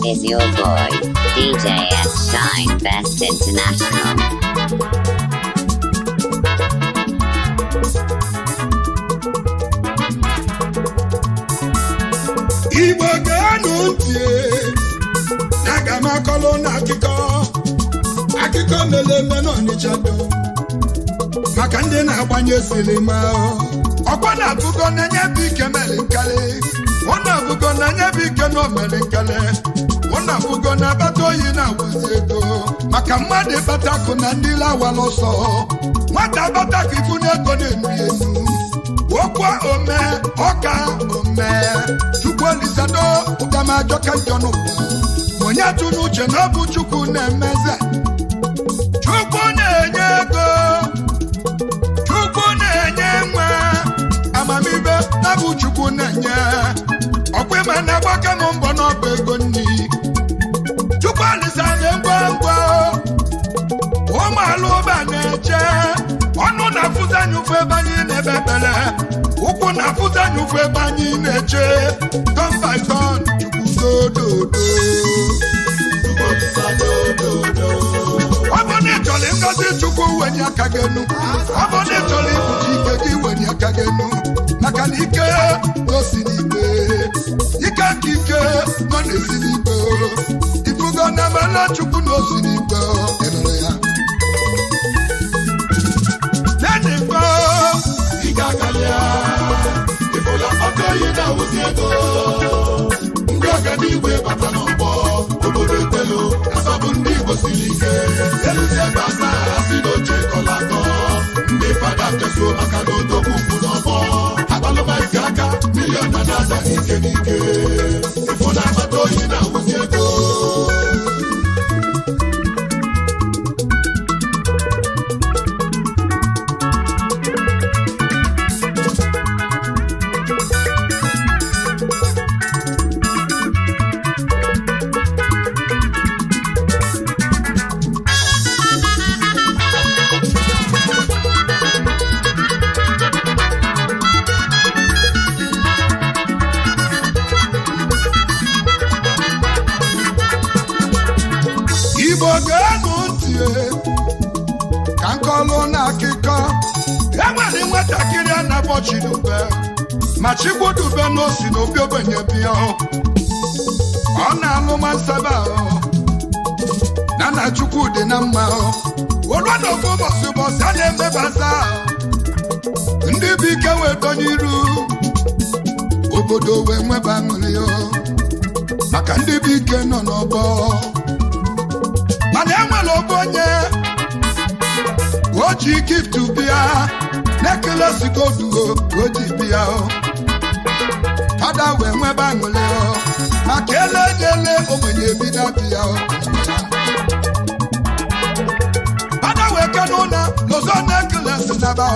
Is your boy, DJ S Shine Best International. Igbo ga-anụ ntị aga m akọlụ na akụkọ mere eme n'Ọnịcha do maka ndị na-agbanye silima ọkwa na-abụgo na-enye bụ ike mere nkali ọ na-abụgo na-enye bụ ike na omere nkali ọ na-abụgo na abata oyi na-awụzi ego maka mmadụ batakụ na ndị lawala ọsọ nwata abatakụ ifu na ego na-enu enu okwa ome ọka ome Chukwu Olisado ụgamajọ ka njọ n'ụwa onye atụ n'uche na ọ bụ Chukwu na-emeze Chukwu na-enye ego Chukwu na-enye nwa amamibe na bụ Chukwu na-enye ọkwa ịma na-agbaka m mbọ n'ọba ego nni Chukwu Olisado ngwa ụmụ alụba na-eche ọnụ na-afụzi anya ụfụ ebe anyị na-ebe ekpere ụkwụ na-afụzi anya ụfụ ebe anyị na-eche ton by ton Chukwu dododo ọ bụ na ịchọrọ ngozi Chukwu wenye aka gị enu ọ bụ na ịchọrọ ibuji ike gị wenye aka gị enu maka na ike o si n'igwe ike ka ike nọ n'ezi n'igwe ifugo na mala Chukwu na o si n'igwe ịnụrụ ya siri ike ịfụ na agbata oyi na-awụzi ego Igbo ga-anụ ntị ka nkọlụ na akụkọ enwere nwatakịrị a na-akpọ Chidube ma Chikwudube n'osi n'obi ogbenye bịa ọ na-alụ masaba na na Chukwu dị na mma olụọdọfụ ụbọchị a na-emebaza ndị bụ ike wee dọnyiru obodo wee nweba aṅụrị maka ndị bụ ike nọ n'ọgbọ mana enwere onye o ji gift bịa na-ekele sigoduo o ji bịa fada wee nwebe aṅụrị maka ele ogbenye ebido bịa fada wee kenụ na n'ụzọ na-ekele sinaba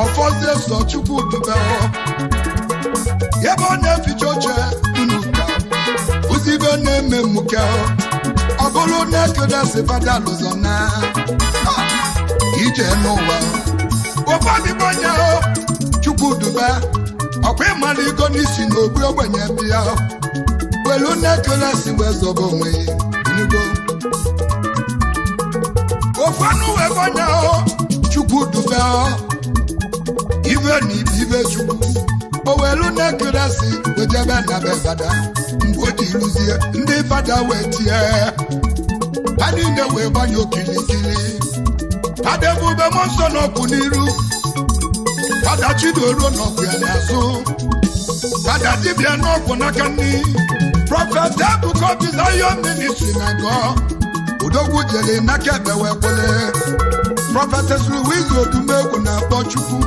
ọfọzie sọ Chukwudube ebe ọ na-eficha oche unuka ụzibe na-eme mmuke ọ bụrụ na-ekele si fada lụzọ na ije n'ụwa ụfọdụ onye Chukwudube ọkwa ịmaligo n'isi n'obi ogbenye bịa welu na-ekele si wee zọba onwe enugo ụfọdụ wee onye Chukwudube ibe na ibe Chukwu o welu na-ekele si wejebe na be fada mgbe o ji rụzie ndị fada wee tie ha niile wee gbanye okilikili fada Ebube m nsọ n'ọkwụ n'iru fada Chidoruo n'ọkwụ ya n'azụ fada dibịa n'ọkwụ n'aka nni prọfet Ebuka Obi Zion Ministry na gọ udogwu jere n'aka ekpe wee kwele prọfet Louise Odumegwu na-akpọ Chukwu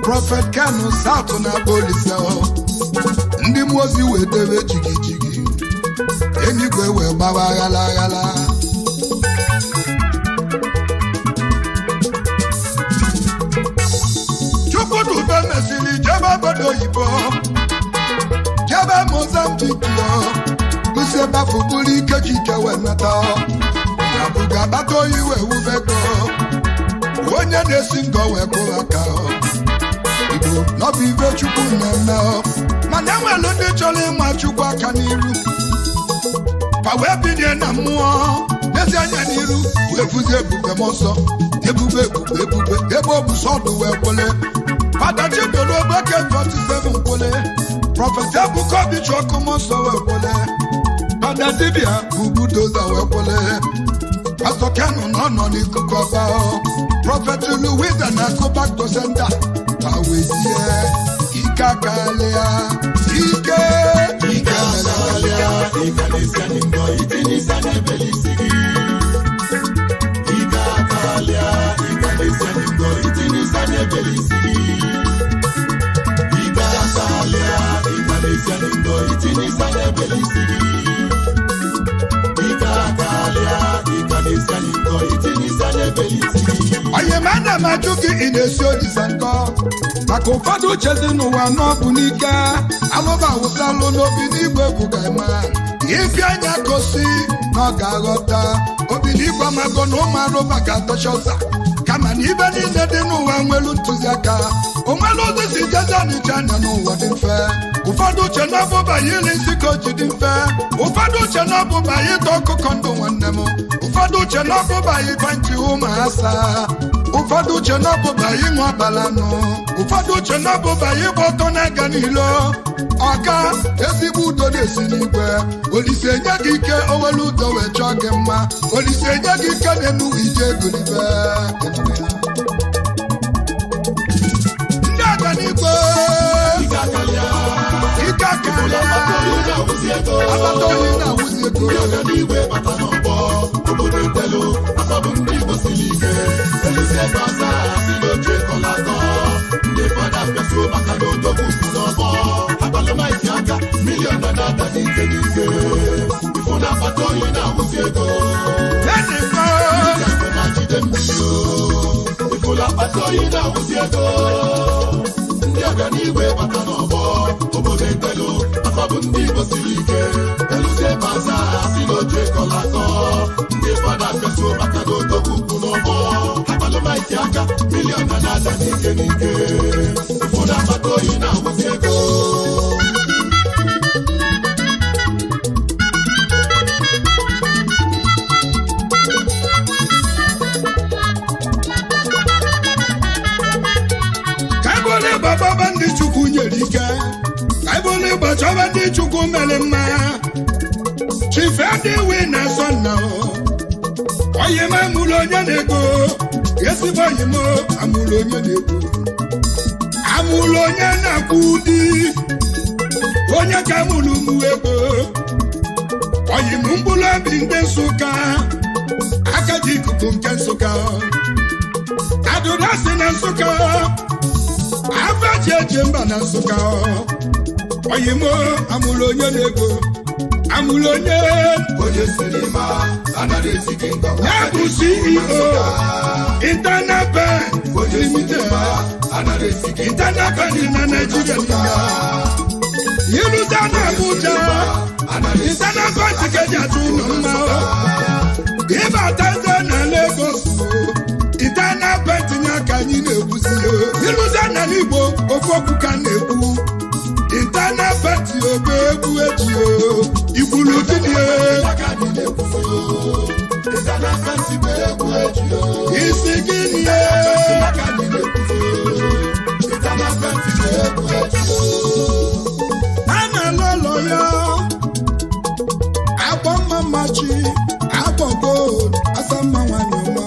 prọfet Kanu South na-akpọ Olise ndị mmụọ ozi wee debe jigijigi enyigwe wee gbawa aghala aghala Chukwudube mesịrị jebe obodo oyibo jebe Mozambique kwụsị ebe afọ bụrụ ike chike wee nata abụga agbata oyi wee wubego onye na-esi ngọ wee kụrụ aka Igbo n'ọbụ ibe Chukwu na-eme mana enwere ndị chọrọ ịma Chukwu aka n'iru ma wee binye na mmụọ n'ezi anya n'iru wee fụzie ebube m ọsọ ebube ebe ọ bụ sọdụ wee kwele fada Chidoruo Obeke 47 kwele prọfet Ebuka Obi Chukwu m ọsọ wee kwele fada dibịa Bubudoza wee kwele pastọ Kanu nọ n'ikuku ọba prọfet Louise na-akụ back to center ka wee tie ike akalịa ike akalịa ike n'isi anyị ngọ ite n'isi anyị ebelisi gị ike akalịa ike n'isi anyị ngọ ite n'isi anyị ebelisi gị ike akalịa ike n'isi anyị ngọ ite n'isi anyị ebelisi gị ike akalịa ike n'isi anyị ngọ ite n'isi anyị ebelisi gị onye ma ana m ajụ gị ị na-esi Olise nkọ maka ụfọdụ chezi n'ụwa n'ọbụ n'ike alụba awụsalụ n'obi n'igwe bụ ga-ema ifi anya gosi na ọ ga-aghọta obi n'igwe amago na ụmụ arụba ga-atọcha ọza kama na ibe niile dị n'ụwa nwelu ntụziaka onwere ụzọ si jeze n'ije anya n'ụwa dị mfe ụfọdụ uche na ọbụba ya iri isi ka o ji dị mfe ụfọdụ uche na ọbụba ya ịta ọkụkọ ndụ nwanne m ụfọdụ uche na ọbụba ya ịba nchi ụmụ asa ụfọdụ uche na ọbụba ya ịṅụ ọbala nụ ụfọdụ uche na ọbụba ya ịgba ọtọ na-aga n'ilo ọga ezigbo udo na-esi n'igwe Olise enye gị ike owelu udo wee chọọ gị mma Olise enye gị ike na-enu ije egolibe ndị aga n'igwe ike akalịa agbata oyi na-awụzi ego n'igwe bata n'ọgbọ obodo ekwelu asọbụ ndị Igbo siri ike elisi ebe ọza si n'oche kọlatọ ndị fada bịasuo maka na odogwu kwụ n'ọgbọ abalị maịki aka na-ada n'ike n'ike ifụ na akpata oyi na-awụzi ego akụ na-jide mmiri ifụ na akpata oyi na-awụzi ego ndị ọganiigwe bata n'ọgbọ obodo ekpelu afa bụ ndị Igbo siri ike eluzie baza si n'oche kọla atọ ndị fada feso maka n'odogwu ukwu n'ọgbọ akpalụmaiti aka milion na-ada n'ike n'ike ifụ na akpata oyi na-awụzi ego baba ndị Chukwu nyere ike ka ibole gbachọba ndị Chukwu mere mma chife adịwi na sọnna oyi m amụrụ onye na-ego ezigbo oyi m amụrụ onye na-ego amụrụ onye na-akwụ ụdị onye ka amụrụ ụmụ ego oyi m mkpụrụ obi ndị Nsụka aka ji ikuku nke Nsụka adụrasị na Nsụka afaji eje mba na Nsụka oyimo amụrụ onye na-ego amụrụ onye sinima anaghị ezighi ngọ ya bụ CEO Internal Bank Limited Internal Bank na Nigeria niile ịlụza na Abuja Internal Bank keji atụ ụlọ mma ịbataze na Lagos Internal Bank tinye aka anyị na-ekwuzi ịlụza na n'Igbo ofu okwu ka na-ekwu Internal Bank obe egwu eji ikwulu gịnị isi gịnị a na-alụ ụlọ ya akpọ mma mmachi akpọ gold asamma nwanyị ọma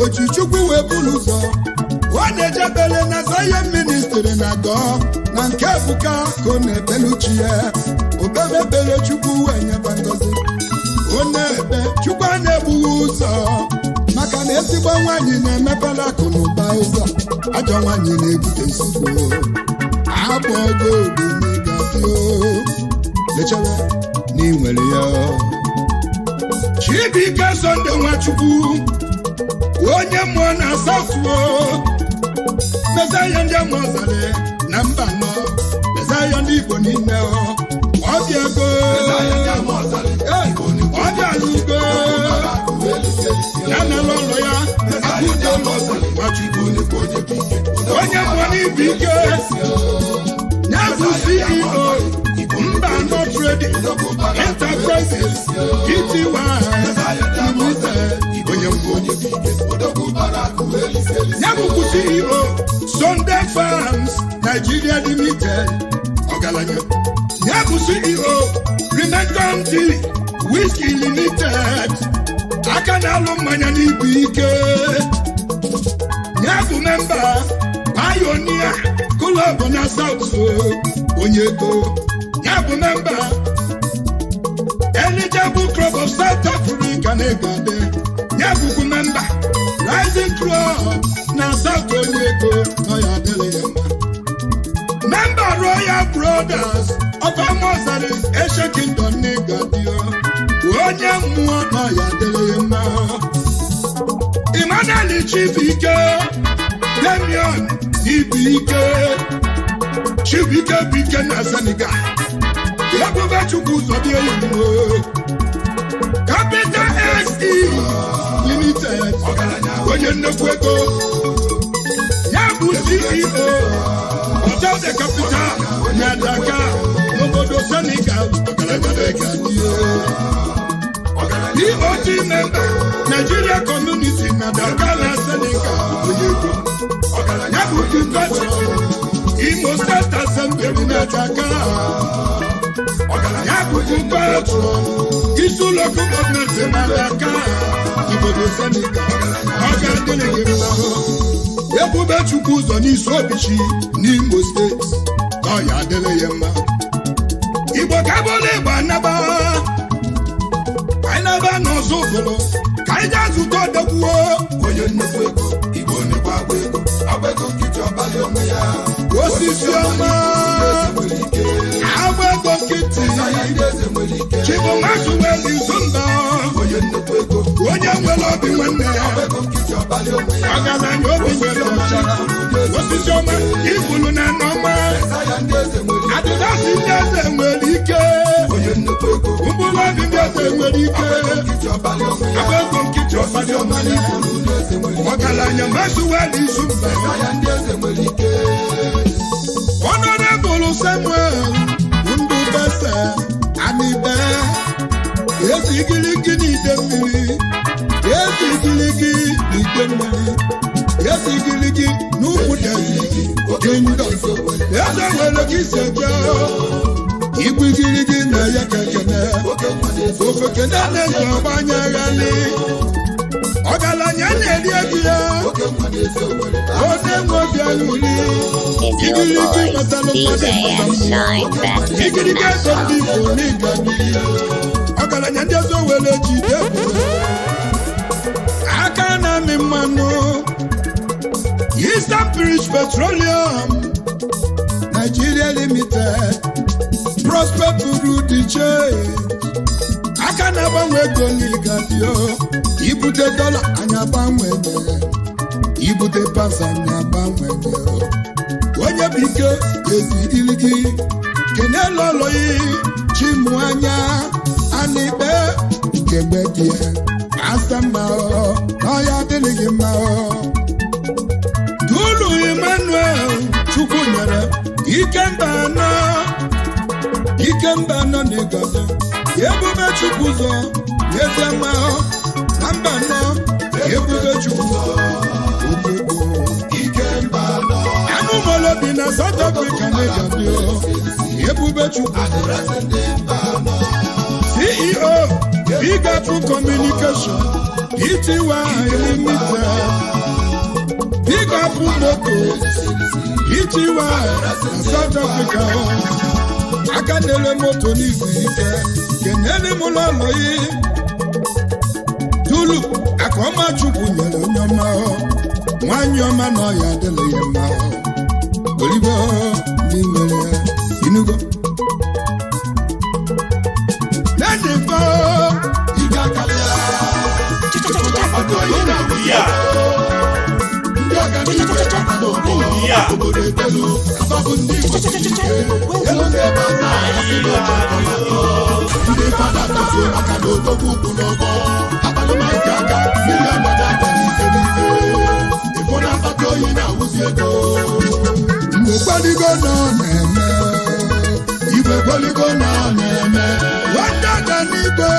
Ojichukwu wee bulu ụzọ ọ na-ejebele na Zion Ministry na gọ na nke Ebuka ka ọ na-ebeluchi ya obebebere Chukwu wee nyeba ngozi ọ na-ebe Chukwu a na-ebughị ụzọ maka na ezigbo nwaanyị na-emepela akụ na ụba ụzọ ajọ nwaanyị na-ebute nsogbu abụọgo odomegadio lechere na ị nwere ya Chibuike Sunday Nwachukwu onye mmụọ na asatụo Mezaya ndị amụọzara na mba nọ Mezaya ndị Igbo niile ọbịa ego ọbịa alụgo ya na ụlọ ya akụdo Nwachukwu onye mmụọ n'ibu ike ya bụ CEO mba nọ Trading Enterprises Pty Limited onye mmụọ ya bụkwa CEO Sunday Farms Nigeria Limited ọgaranya ya bụ CEO Remington Tea Whiskey Limited aka na-alụ mmanya n'ibu ike ya bụ memba Pioneer Club na South onye ego ya bụ memba Eligible Club of South Africa na-egade ya bụkwa memba Rising Club na South Onyeko nọ ya adịrị ya mma member Royal Brothers of Amozari Asia Kingdom n'Igadio onye mmụọ nọ ya adịrị ya mma Emmanuel Chibuike Damian Ibike Chibuike Bike na Senegal Ebube Chukwu ụzọ dị eyiwo Capital SE Limited onye nnekwu ego ya bụ CEO Hotel de Capital na Dakar n'obodo Senegal EOT member Nigeria Community na Dakar na Senegal ya bụ Tibetan Imo State Assembly na Dakar ya bụ Tibetan Isu Local Government na Dakar obodo Senegal ọ ga-adịrị gị mma Ebube Chukwu ụzọ n'isi Obichi n'Imo Steeti ka ọ ya adịrị ya mma Igbo ka bụrụ Igbo anaba anyị naba n'ọzọ ụbụrụ ka anyị gaa zụta ọdọkwuo onye nnukwu ego Igbo nnukwu agba ego nkịtị ọbalị onwe ya osisi ọma agba ego Chibumasu weli zumba onye nwere obi nwanne ọgaranya obi nwere ọcha osisi ọma ifulu na nọma adịdasị ndị eze nwere ike mkpụrụ obi ndị eze nwere ike abego nkịtị ọbali ọma n'ifulu ọgaranya masu weli zumba Honorable Samuel Ndubese Anibe Ezigiligi n'ide mmiri Ezigiligi n'ide mmiri Ezigiligi n'ụkwụdezi Kingdom Eze nwere gị seje Igwigiligi na ya kekene Ofekene na-eze ọgbanyaghalị Ọgaranya na-eri ego ya Onye nwe obi aṅụrị Is your boy, DJ S. Shine Best International. Ọgaranya ndị ọzọ were jide aka na-amị mmanụ Eastern Bridge Petroleum Nigeria Limited Prosper Buru DJ aka na-agbanwe ego n'Igadio ibute dọla anya gbanwenye ibute pasa anya gbanwenye onye bike ezigiligi kenelo oloyi chimu anya anibe nkegbe die asama ọya adịghị mma Dulu Emmanuel Chukwu nyere ikemba anọ n'Igadio ebube Chukwu zọ n'eze mma na mba anọ ebube Chukwu zọ Anụmọlọ bi na South Africa n'Igadio ebube Chukwu CEO Big Apple Communication Pty Limited Big Apple Motors Pty na South Africa aka na-ele moto n'izu ike kenele m ụlọ yi Dulu Akọma Chukwu nyere onye ọma nwanyị ọma na ọya adịla ya mma olibo n'imere ya inugo na-edebe Ike akalịa Chichọchọchọ ndị ọganihu aka n'obodo etelu asọbụ ndị Igbo siri ike eluzi ebe a na-asị n'obodo ndị fada taso aka n'odogwu ukwu n'ọgbọ akpalụmaike aka mmiri agbada aka n'ike n'ike ifo na mkpata oyi na-awụzi ego mgbe gbaligo nọ na-eme igwe gbaligo nọ na-eme nwanne aga n'igwe